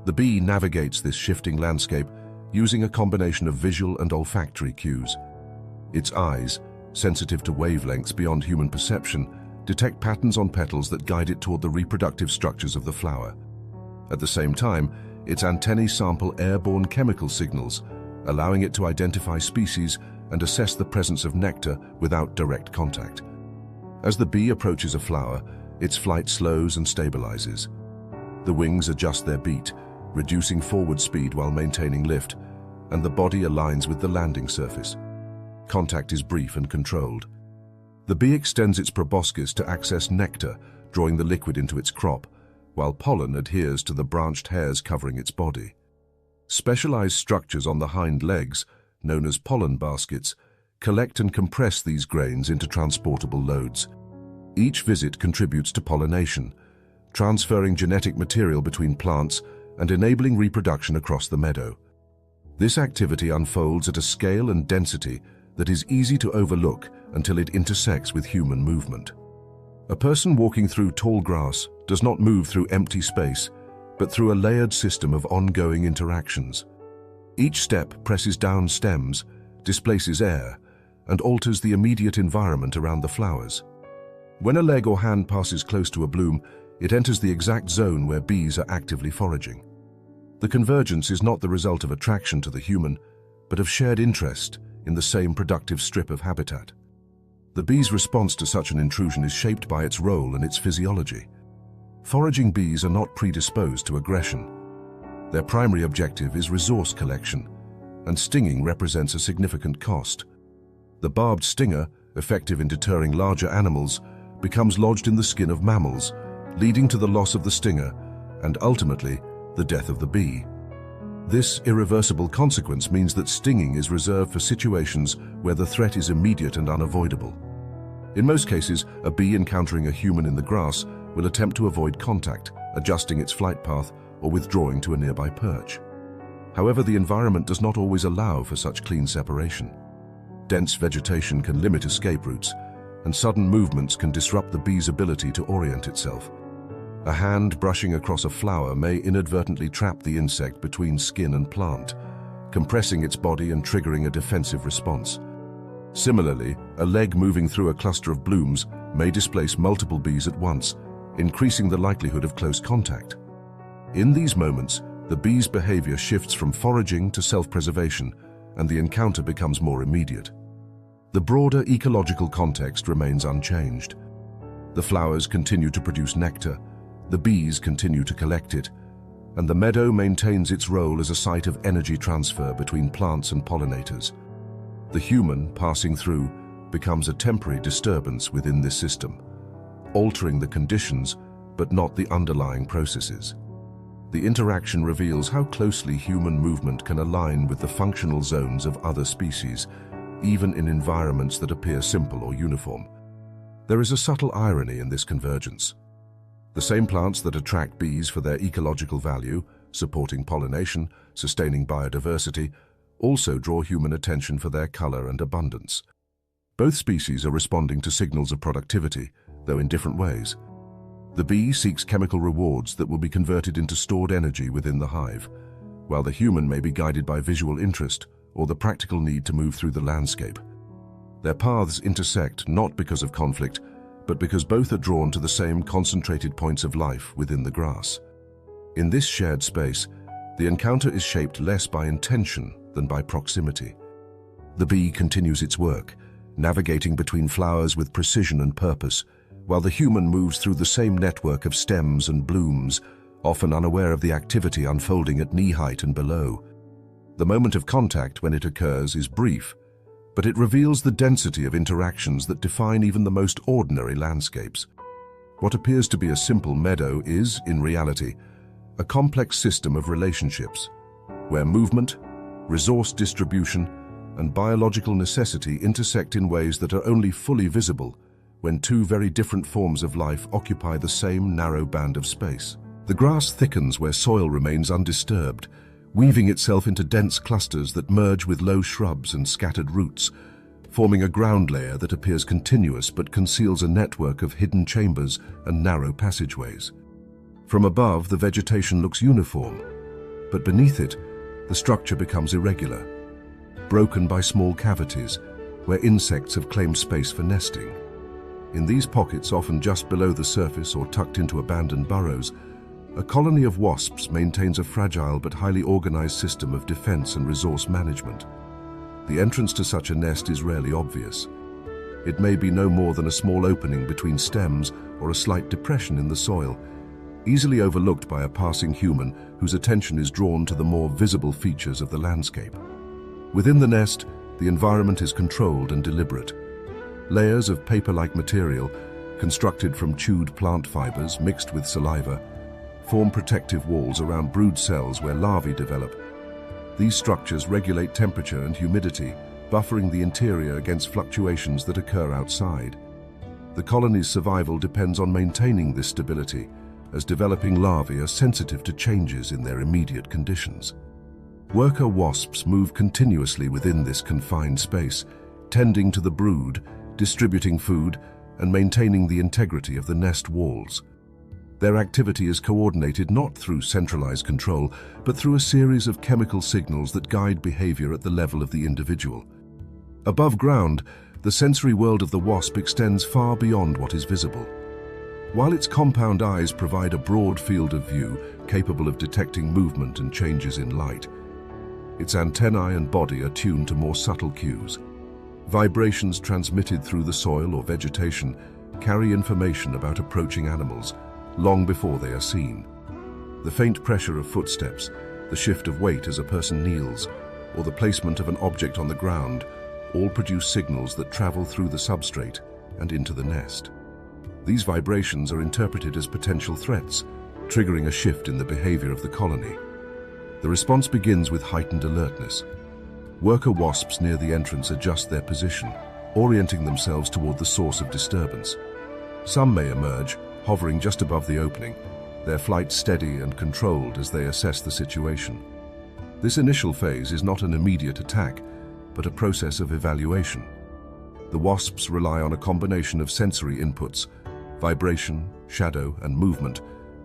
The bee navigates this shifting landscape using a combination of visual and olfactory cues. Its eyes, sensitive to wavelengths beyond human perception, detect patterns on petals that guide it toward the reproductive structures of the flower. At the same time, its antennae sample airborne chemical signals, allowing it to identify species and assess the presence of nectar without direct contact. As the bee approaches a flower, its flight slows and stabilizes. The wings adjust their beat, reducing forward speed while maintaining lift, and the body aligns with the landing surface. Contact is brief and controlled. The bee extends its proboscis to access nectar, drawing the liquid into its crop, while pollen adheres to the branched hairs covering its body. Specialized structures on the hind legs, known as pollen baskets, collect and compress these grains into transportable loads. Each visit contributes to pollination, transferring genetic material between plants and enabling reproduction across the meadow. This activity unfolds at a scale and density that is easy to overlook until it intersects with human movement. A person walking through tall grass does not move through empty space, but through a layered system of ongoing interactions. Each step presses down stems, displaces air, and alters the immediate environment around the flowers. When a leg or hand passes close to a bloom, it enters the exact zone where bees are actively foraging. The convergence is not the result of attraction to the human, but of shared interest in the same productive strip of habitat. The bee's response to such an intrusion is shaped by its role and its physiology. Foraging bees are not predisposed to aggression. Their primary objective is resource collection, and stinging represents a significant cost. The barbed stinger, effective in deterring larger animals, becomes lodged in the skin of mammals, leading to the loss of the stinger and ultimately the death of the bee. This irreversible consequence means that stinging is reserved for situations where the threat is immediate and unavoidable. In most cases, a bee encountering a human in the grass will attempt to avoid contact, adjusting its flight path or withdrawing to a nearby perch. However, the environment does not always allow for such clean separation. Dense vegetation can limit escape routes, and sudden movements can disrupt the bee's ability to orient itself. A hand brushing across a flower may inadvertently trap the insect between skin and plant, compressing its body and triggering a defensive response. Similarly, a leg moving through a cluster of blooms may displace multiple bees at once, increasing the likelihood of close contact. In these moments, the bee's behavior shifts from foraging to self-preservation, and the encounter becomes more immediate. The broader ecological context remains unchanged. The flowers continue to produce nectar, the bees continue to collect it, and the meadow maintains its role as a site of energy transfer between plants and pollinators. The human passing through becomes a temporary disturbance within this system, altering the conditions but not the underlying processes. The interaction reveals how closely human movement can align with the functional zones of other species, even in environments that appear simple or uniform. There is a subtle irony in this convergence. The same plants that attract bees for their ecological value, supporting pollination, sustaining biodiversity, also draw human attention for their color and abundance. Both species are responding to signals of productivity, though in different ways. The bee seeks chemical rewards that will be converted into stored energy within the hive, while the human may be guided by visual interest or the practical need to move through the landscape. Their paths intersect not because of conflict, but because both are drawn to the same concentrated points of life within the grass. In this shared space, the encounter is shaped less by intention than by proximity. The bee continues its work, navigating between flowers with precision and purpose, while the human moves through the same network of stems and blooms, often unaware of the activity unfolding at knee height and below. The moment of contact, when it occurs, is brief, but it reveals the density of interactions that define even the most ordinary landscapes. What appears to be a simple meadow is, in reality, a complex system of relationships, where movement, resource distribution, and biological necessity intersect in ways that are only fully visible when two very different forms of life occupy the same narrow band of space. The grass thickens where soil remains undisturbed, weaving itself into dense clusters that merge with low shrubs and scattered roots, forming a ground layer that appears continuous but conceals a network of hidden chambers and narrow passageways. From above, the vegetation looks uniform, but beneath it, the structure becomes irregular, broken by small cavities where insects have claimed space for nesting. In these pockets, often just below the surface or tucked into abandoned burrows, a colony of wasps maintains a fragile but highly organized system of defense and resource management. The entrance to such a nest is rarely obvious. It may be no more than a small opening between stems or a slight depression in the soil, easily overlooked by a passing human whose attention is drawn to the more visible features of the landscape. Within the nest, the environment is controlled and deliberate. Layers of paper-like material, constructed from chewed plant fibers mixed with saliva, form protective walls around brood cells where larvae develop. These structures regulate temperature and humidity, buffering the interior against fluctuations that occur outside. The colony's survival depends on maintaining this stability, as developing larvae are sensitive to changes in their immediate conditions. Worker wasps move continuously within this confined space, tending to the brood, distributing food, and maintaining the integrity of the nest walls. Their activity is coordinated not through centralized control, but through a series of chemical signals that guide behavior at the level of the individual. Above ground, the sensory world of the wasp extends far beyond what is visible. While its compound eyes provide a broad field of view capable of detecting movement and changes in light, its antennae and body are tuned to more subtle cues. Vibrations transmitted through the soil or vegetation carry information about approaching animals long before they are seen. The faint pressure of footsteps, the shift of weight as a person kneels, or the placement of an object on the ground all produce signals that travel through the substrate and into the nest. These vibrations are interpreted as potential threats, triggering a shift in the behavior of the colony. The response begins with heightened alertness. Worker wasps near the entrance adjust their position, orienting themselves toward the source of disturbance. Some may emerge, hovering just above the opening, their flight steady and controlled as they assess the situation. This initial phase is not an immediate attack, but a process of evaluation. The wasps rely on a combination of sensory inputs, vibration, shadow, and movement,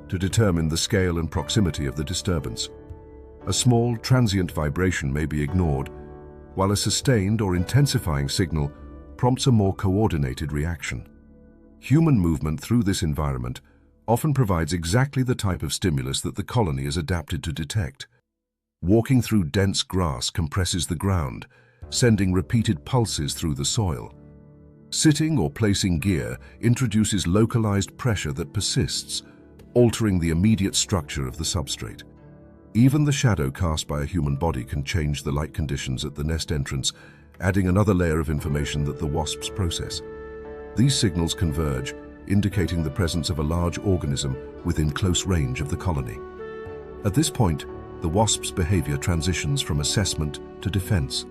to determine the scale and proximity of the disturbance. A small, transient vibration may be ignored, while a sustained or intensifying signal prompts a more coordinated reaction. Human movement through this environment often provides exactly the type of stimulus that the colony is adapted to detect. Walking through dense grass compresses the ground, sending repeated pulses through the soil. Sitting or placing gear introduces localized pressure that persists, altering the immediate structure of the substrate. Even the shadow cast by a human body can change the light conditions at the nest entrance, adding another layer of information that the wasps process. These signals converge, indicating the presence of a large organism within close range of the colony. At this point, the wasp's behavior transitions from assessment to defense.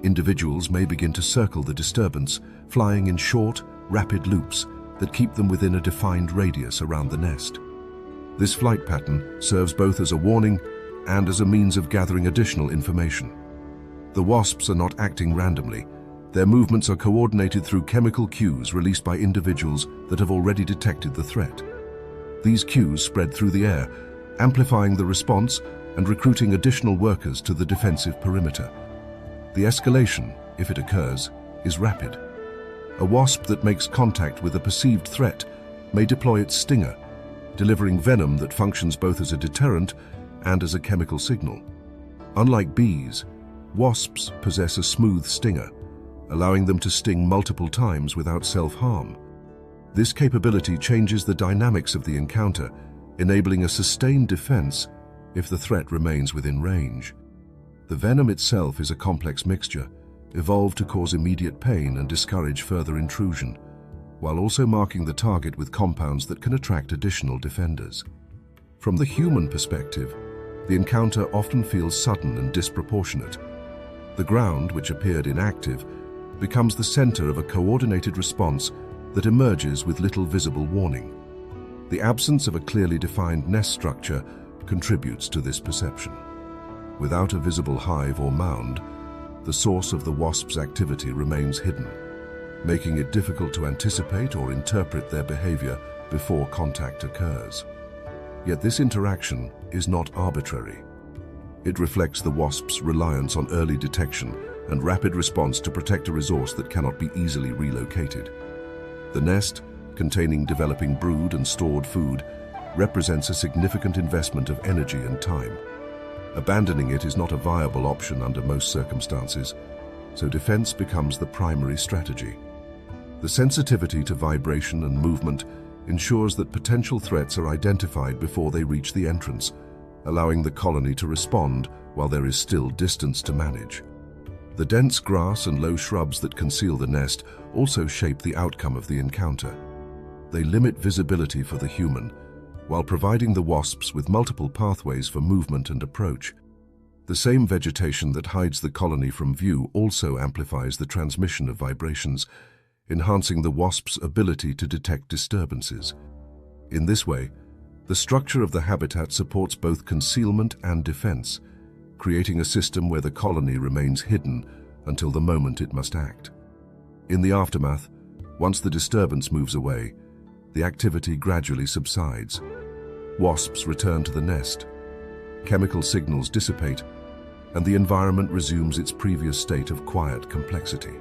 Individuals may begin to circle the disturbance, flying in short, rapid loops that keep them within a defined radius around the nest. This flight pattern serves both as a warning and as a means of gathering additional information. The wasps are not acting randomly. Their movements are coordinated through chemical cues released by individuals that have already detected the threat. These cues spread through the air, amplifying the response and recruiting additional workers to the defensive perimeter. The escalation, if it occurs, is rapid. A wasp that makes contact with a perceived threat may deploy its stinger, delivering venom that functions both as a deterrent and as a chemical signal. Unlike bees, wasps possess a smooth stinger, allowing them to sting multiple times without self-harm. This capability changes the dynamics of the encounter, enabling a sustained defense if the threat remains within range. The venom itself is a complex mixture, evolved to cause immediate pain and discourage further intrusion, while also marking the target with compounds that can attract additional defenders. From the human perspective, the encounter often feels sudden and disproportionate. The ground, which appeared inactive, becomes the center of a coordinated response that emerges with little visible warning. The absence of a clearly defined nest structure contributes to this perception. Without a visible hive or mound, the source of the wasp's activity remains hidden, making it difficult to anticipate or interpret their behavior before contact occurs. Yet this interaction is not arbitrary. It reflects the wasp's reliance on early detection and rapid response to protect a resource that cannot be easily relocated. The nest, containing developing brood and stored food, represents a significant investment of energy and time. Abandoning it is not a viable option under most circumstances, so defense becomes the primary strategy. The sensitivity to vibration and movement ensures that potential threats are identified before they reach the entrance, allowing the colony to respond while there is still distance to manage. The dense grass and low shrubs that conceal the nest also shape the outcome of the encounter. They limit visibility for the human, while providing the wasps with multiple pathways for movement and approach. The same vegetation that hides the colony from view also amplifies the transmission of vibrations, enhancing the wasp's ability to detect disturbances. In this way, the structure of the habitat supports both concealment and defense, creating a system where the colony remains hidden until the moment it must act. In the aftermath, once the disturbance moves away, the activity gradually subsides. Wasps return to the nest, chemical signals dissipate, and the environment resumes its previous state of quiet complexity.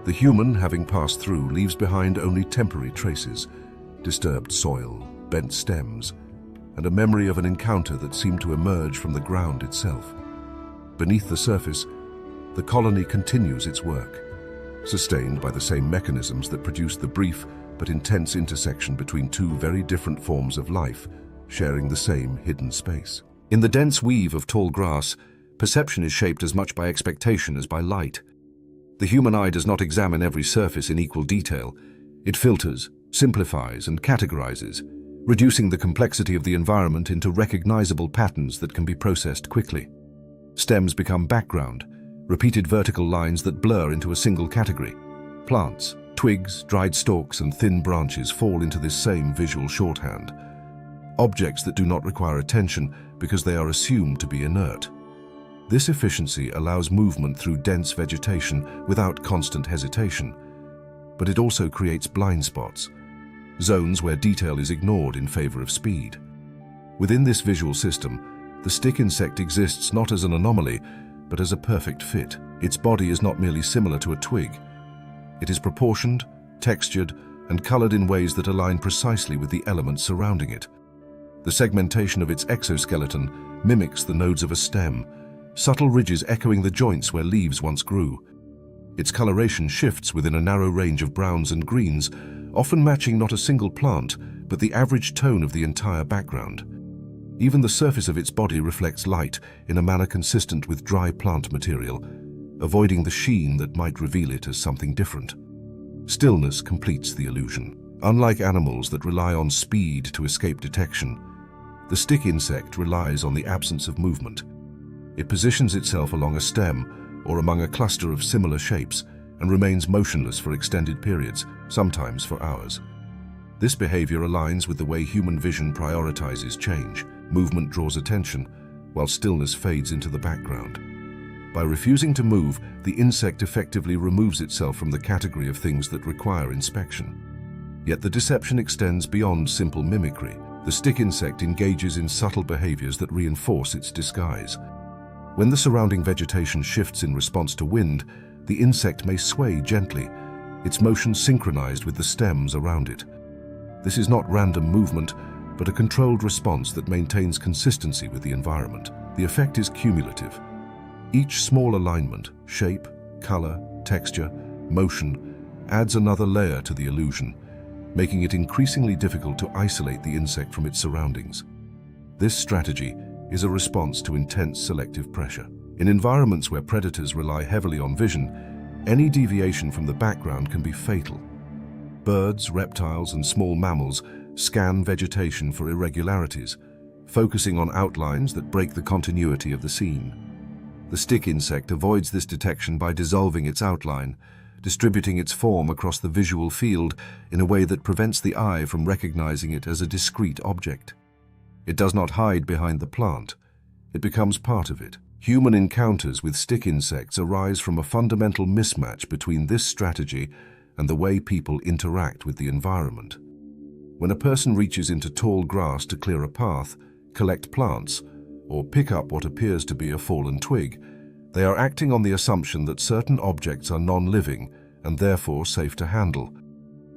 The human, having passed through, leaves behind only temporary traces: disturbed soil, bent stems, and a memory of an encounter that seemed to emerge from the ground itself. Beneath the surface, the colony continues its work, sustained by the same mechanisms that produced the brief but intense intersection between two very different forms of life, sharing the same hidden space. In the dense weave of tall grass, perception is shaped as much by expectation as by light. The human eye does not examine every surface in equal detail. It filters, simplifies and categorizes, reducing the complexity of the environment into recognizable patterns that can be processed quickly. Stems become background, repeated vertical lines that blur into a single category. Plants, twigs, dried stalks, and thin branches fall into this same visual shorthand. Objects that do not require attention because they are assumed to be inert. This efficiency allows movement through dense vegetation without constant hesitation, but it also creates blind spots, zones where detail is ignored in favor of speed. Within this visual system, the stick insect exists not as an anomaly, but as a perfect fit. Its body is not merely similar to a twig. It is proportioned, textured, and colored in ways that align precisely with the elements surrounding it. The segmentation of its exoskeleton mimics the nodes of a stem, subtle ridges echoing the joints where leaves once grew. Its coloration shifts within a narrow range of browns and greens, often matching not a single plant, but the average tone of the entire background. Even the surface of its body reflects light in a manner consistent with dry plant material, avoiding the sheen that might reveal it as something different. Stillness completes the illusion. Unlike animals that rely on speed to escape detection, the stick insect relies on the absence of movement. It positions itself along a stem or among a cluster of similar shapes and remains motionless for extended periods, sometimes for hours. This behavior aligns with the way human vision prioritizes change. Movement draws attention, while stillness fades into the background. By refusing to move, the insect effectively removes itself from the category of things that require inspection. Yet the deception extends beyond simple mimicry. The stick insect engages in subtle behaviors that reinforce its disguise. When the surrounding vegetation shifts in response to wind, the insect may sway gently, its motion synchronized with the stems around it. This is not random movement, but a controlled response that maintains consistency with the environment. The effect is cumulative. Each small alignment, shape, color, texture, motion, adds another layer to the illusion, making it increasingly difficult to isolate the insect from its surroundings. This strategy is a response to intense selective pressure. In environments where predators rely heavily on vision, any deviation from the background can be fatal. Birds, reptiles, and small mammals scan vegetation for irregularities, focusing on outlines that break the continuity of the scene. The stick insect avoids this detection by dissolving its outline, distributing its form across the visual field in a way that prevents the eye from recognizing it as a discrete object. It does not hide behind the plant. It becomes part of it. Human encounters with stick insects arise from a fundamental mismatch between this strategy and the way people interact with the environment. When a person reaches into tall grass to clear a path, collect plants, or pick up what appears to be a fallen twig, they are acting on the assumption that certain objects are non-living and therefore safe to handle.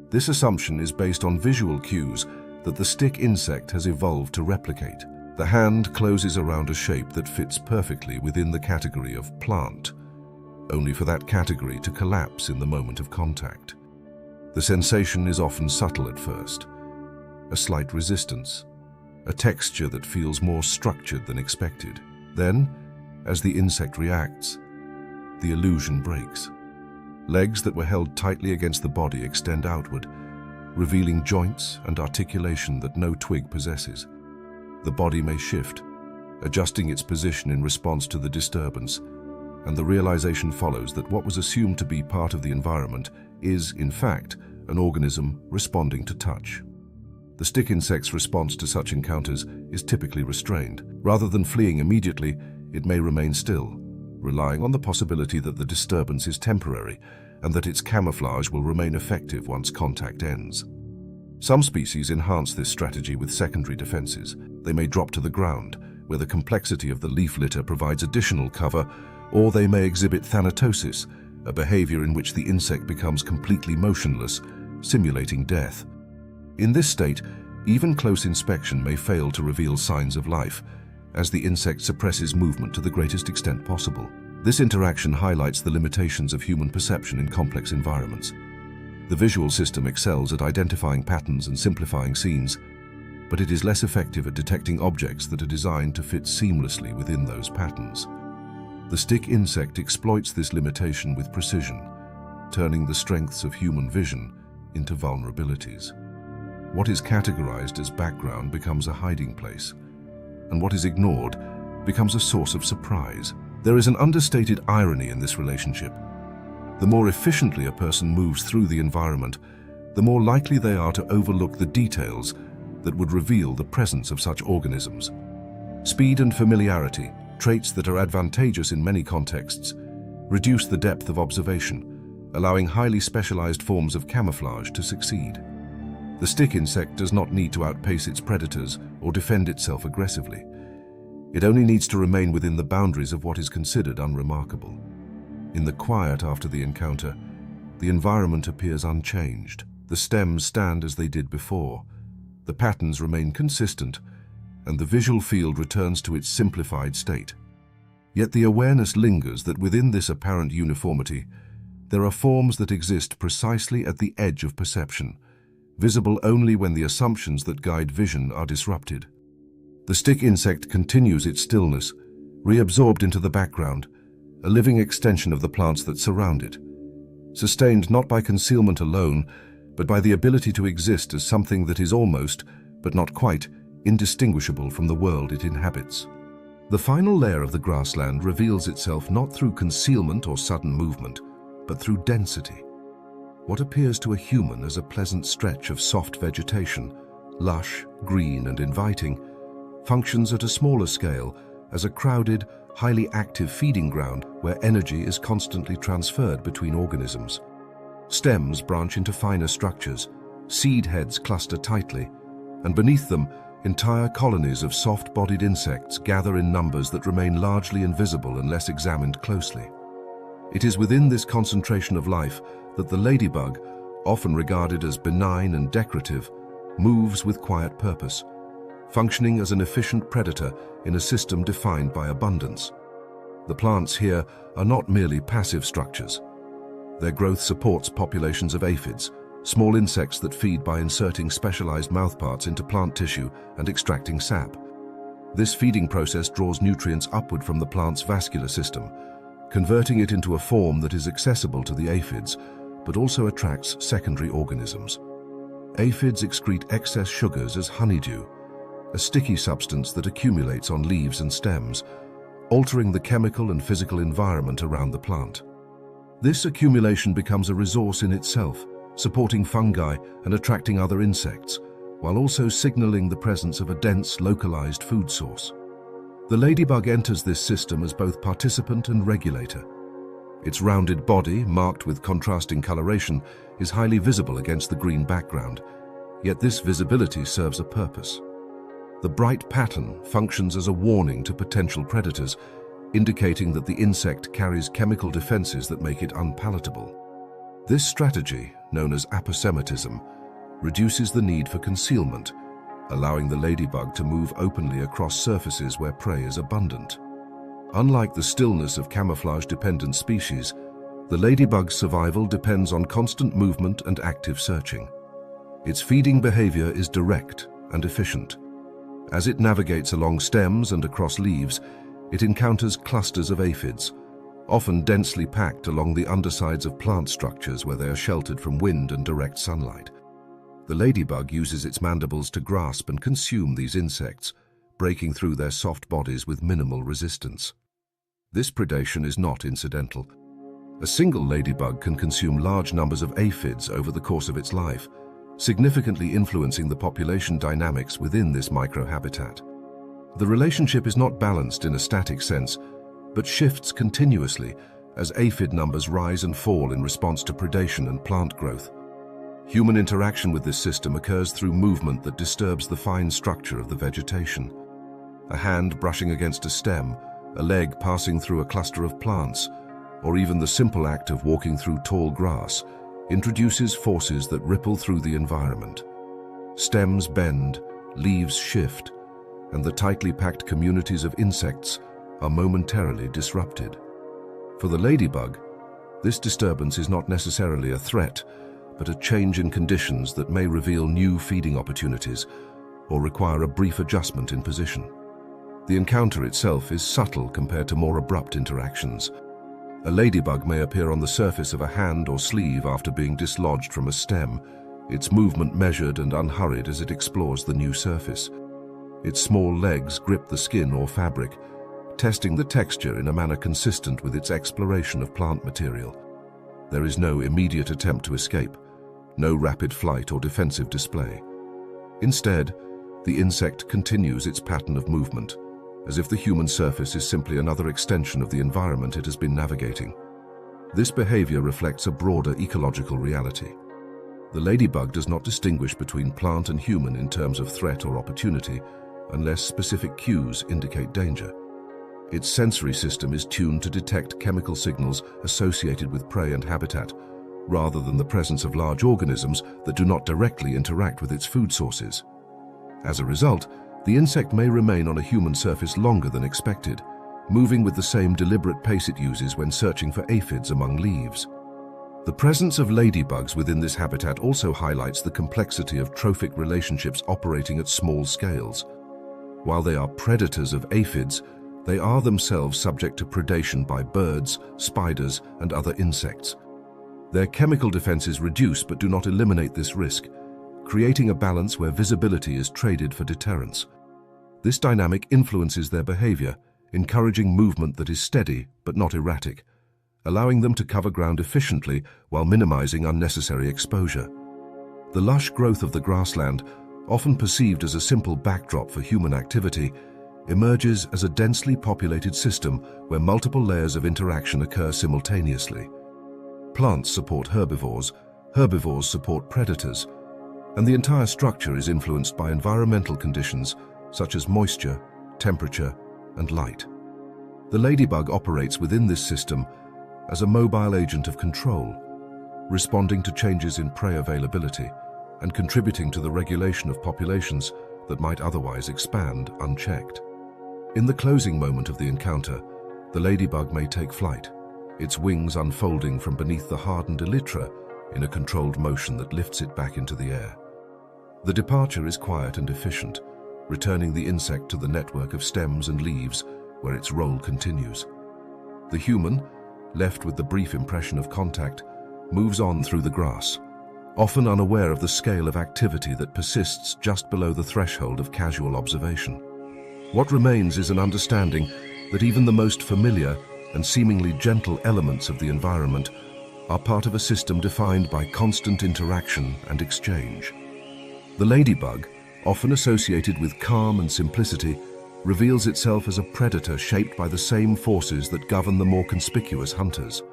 This assumption is based on visual cues that the stick insect has evolved to replicate. The hand closes around a shape that fits perfectly within the category of plant, only for that category to collapse in the moment of contact. The sensation is often subtle at first. A slight resistance, a texture that feels more structured than expected. Then, as the insect reacts, the illusion breaks. Legs that were held tightly against the body extend outward, revealing joints and articulation that no twig possesses. The body may shift, adjusting its position in response to the disturbance, and the realization follows that what was assumed to be part of the environment is, in fact, an organism responding to touch. The stick insect's response to such encounters is typically restrained. Rather than fleeing immediately, it may remain still, relying on the possibility that the disturbance is temporary and that its camouflage will remain effective once contact ends. Some species enhance this strategy with secondary defenses. They may drop to the ground, where the complexity of the leaf litter provides additional cover, or they may exhibit thanatosis, a behavior in which the insect becomes completely motionless, simulating death. In this state, even close inspection may fail to reveal signs of life, as the insect suppresses movement to the greatest extent possible. This interaction highlights the limitations of human perception in complex environments. The visual system excels at identifying patterns and simplifying scenes, but it is less effective at detecting objects that are designed to fit seamlessly within those patterns. The stick insect exploits this limitation with precision, turning the strengths of human vision into vulnerabilities. What is categorized as background becomes a hiding place, and what is ignored becomes a source of surprise. There is an understated irony in this relationship. The more efficiently a person moves through the environment, the more likely they are to overlook the details that would reveal the presence of such organisms. Speed and familiarity, traits that are advantageous in many contexts, reduce the depth of observation, allowing highly specialized forms of camouflage to succeed. The stick insect does not need to outpace its predators or defend itself aggressively. It only needs to remain within the boundaries of what is considered unremarkable. In the quiet after the encounter, the environment appears unchanged. The stems stand as they did before. The patterns remain consistent, and the visual field returns to its simplified state. Yet the awareness lingers that within this apparent uniformity, there are forms that exist precisely at the edge of perception, visible only when the assumptions that guide vision are disrupted. The stick insect continues its stillness, reabsorbed into the background, a living extension of the plants that surround it, sustained not by concealment alone, but by the ability to exist as something that is almost, but not quite, indistinguishable from the world it inhabits. The final layer of the grassland reveals itself not through concealment or sudden movement, but through density. What appears to a human as a pleasant stretch of soft vegetation, lush, green, and inviting, functions at a smaller scale as a crowded, highly active feeding ground where energy is constantly transferred between organisms. Stems branch into finer structures, seed heads cluster tightly, and beneath them, entire colonies of soft-bodied insects gather in numbers that remain largely invisible unless examined closely. It is within this concentration of life that the ladybug, often regarded as benign and decorative, moves with quiet purpose, functioning as an efficient predator in a system defined by abundance. The plants here are not merely passive structures. Their growth supports populations of aphids, small insects that feed by inserting specialized mouthparts into plant tissue and extracting sap. This feeding process draws nutrients upward from the plant's vascular system, converting it into a form that is accessible to the aphids, but also attracts secondary organisms. Aphids excrete excess sugars as honeydew, a sticky substance that accumulates on leaves and stems, altering the chemical and physical environment around the plant. This accumulation becomes a resource in itself, supporting fungi and attracting other insects, while also signaling the presence of a dense, localized food source. The ladybug enters this system as both participant and regulator. Its rounded body, marked with contrasting coloration, is highly visible against the green background, yet this visibility serves a purpose. The bright pattern functions as a warning to potential predators, indicating that the insect carries chemical defenses that make it unpalatable. This strategy, known as aposematism, reduces the need for concealment, allowing the ladybug to move openly across surfaces where prey is abundant. Unlike the stillness of camouflage-dependent species, the ladybug's survival depends on constant movement and active searching. Its feeding behavior is direct and efficient. As it navigates along stems and across leaves, it encounters clusters of aphids, often densely packed along the undersides of plant structures where they are sheltered from wind and direct sunlight. The ladybug uses its mandibles to grasp and consume these insects, breaking through their soft bodies with minimal resistance. This predation is not incidental. A single ladybug can consume large numbers of aphids over the course of its life, significantly influencing the population dynamics within this microhabitat. The relationship is not balanced in a static sense, but shifts continuously as aphid numbers rise and fall in response to predation and plant growth. Human interaction with this system occurs through movement that disturbs the fine structure of the vegetation. A hand brushing against a stem, a leg passing through a cluster of plants, or even the simple act of walking through tall grass introduces forces that ripple through the environment. Stems bend, leaves shift, and the tightly packed communities of insects are momentarily disrupted. For the ladybug, this disturbance is not necessarily a threat, but a change in conditions that may reveal new feeding opportunities or require a brief adjustment in position. The encounter itself is subtle compared to more abrupt interactions. A ladybug may appear on the surface of a hand or sleeve after being dislodged from a stem, its movement measured and unhurried as it explores the new surface. Its small legs grip the skin or fabric, testing the texture in a manner consistent with its exploration of plant material. There is no immediate attempt to escape, no rapid flight or defensive display. Instead, the insect continues its pattern of movement, as if the human surface is simply another extension of the environment it has been navigating. This behavior reflects a broader ecological reality. The ladybug does not distinguish between plant and human in terms of threat or opportunity, unless specific cues indicate danger. Its sensory system is tuned to detect chemical signals associated with prey and habitat, rather than the presence of large organisms that do not directly interact with its food sources. As a result, the insect may remain on a human surface longer than expected, moving with the same deliberate pace it uses when searching for aphids among leaves. The presence of ladybugs within this habitat also highlights the complexity of trophic relationships operating at small scales. While they are predators of aphids, they are themselves subject to predation by birds, spiders, and other insects. Their chemical defenses reduce but do not eliminate this risk, creating a balance where visibility is traded for deterrence. This dynamic influences their behavior, encouraging movement that is steady but not erratic, allowing them to cover ground efficiently while minimizing unnecessary exposure. The lush growth of the grassland, often perceived as a simple backdrop for human activity, emerges as a densely populated system where multiple layers of interaction occur simultaneously. Plants support herbivores support predators, and the entire structure is influenced by environmental conditions such as moisture, temperature, and light. The ladybug operates within this system as a mobile agent of control, responding to changes in prey availability and contributing to the regulation of populations that might otherwise expand unchecked. In the closing moment of the encounter, the ladybug may take flight, its wings unfolding from beneath the hardened elytra in a controlled motion that lifts it back into the air. The departure is quiet and efficient, returning the insect to the network of stems and leaves where its role continues. The human, left with the brief impression of contact, moves on through the grass, often unaware of the scale of activity that persists just below the threshold of casual observation. What remains is an understanding that even the most familiar and seemingly gentle elements of the environment are part of a system defined by constant interaction and exchange. The ladybug, often associated with calm and simplicity, reveals itself as a predator shaped by the same forces that govern the more conspicuous hunters.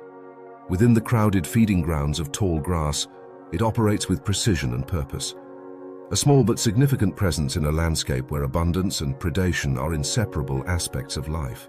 Within the crowded feeding grounds of tall grass, it operates with precision and purpose. A small but significant presence in a landscape where abundance and predation are inseparable aspects of life.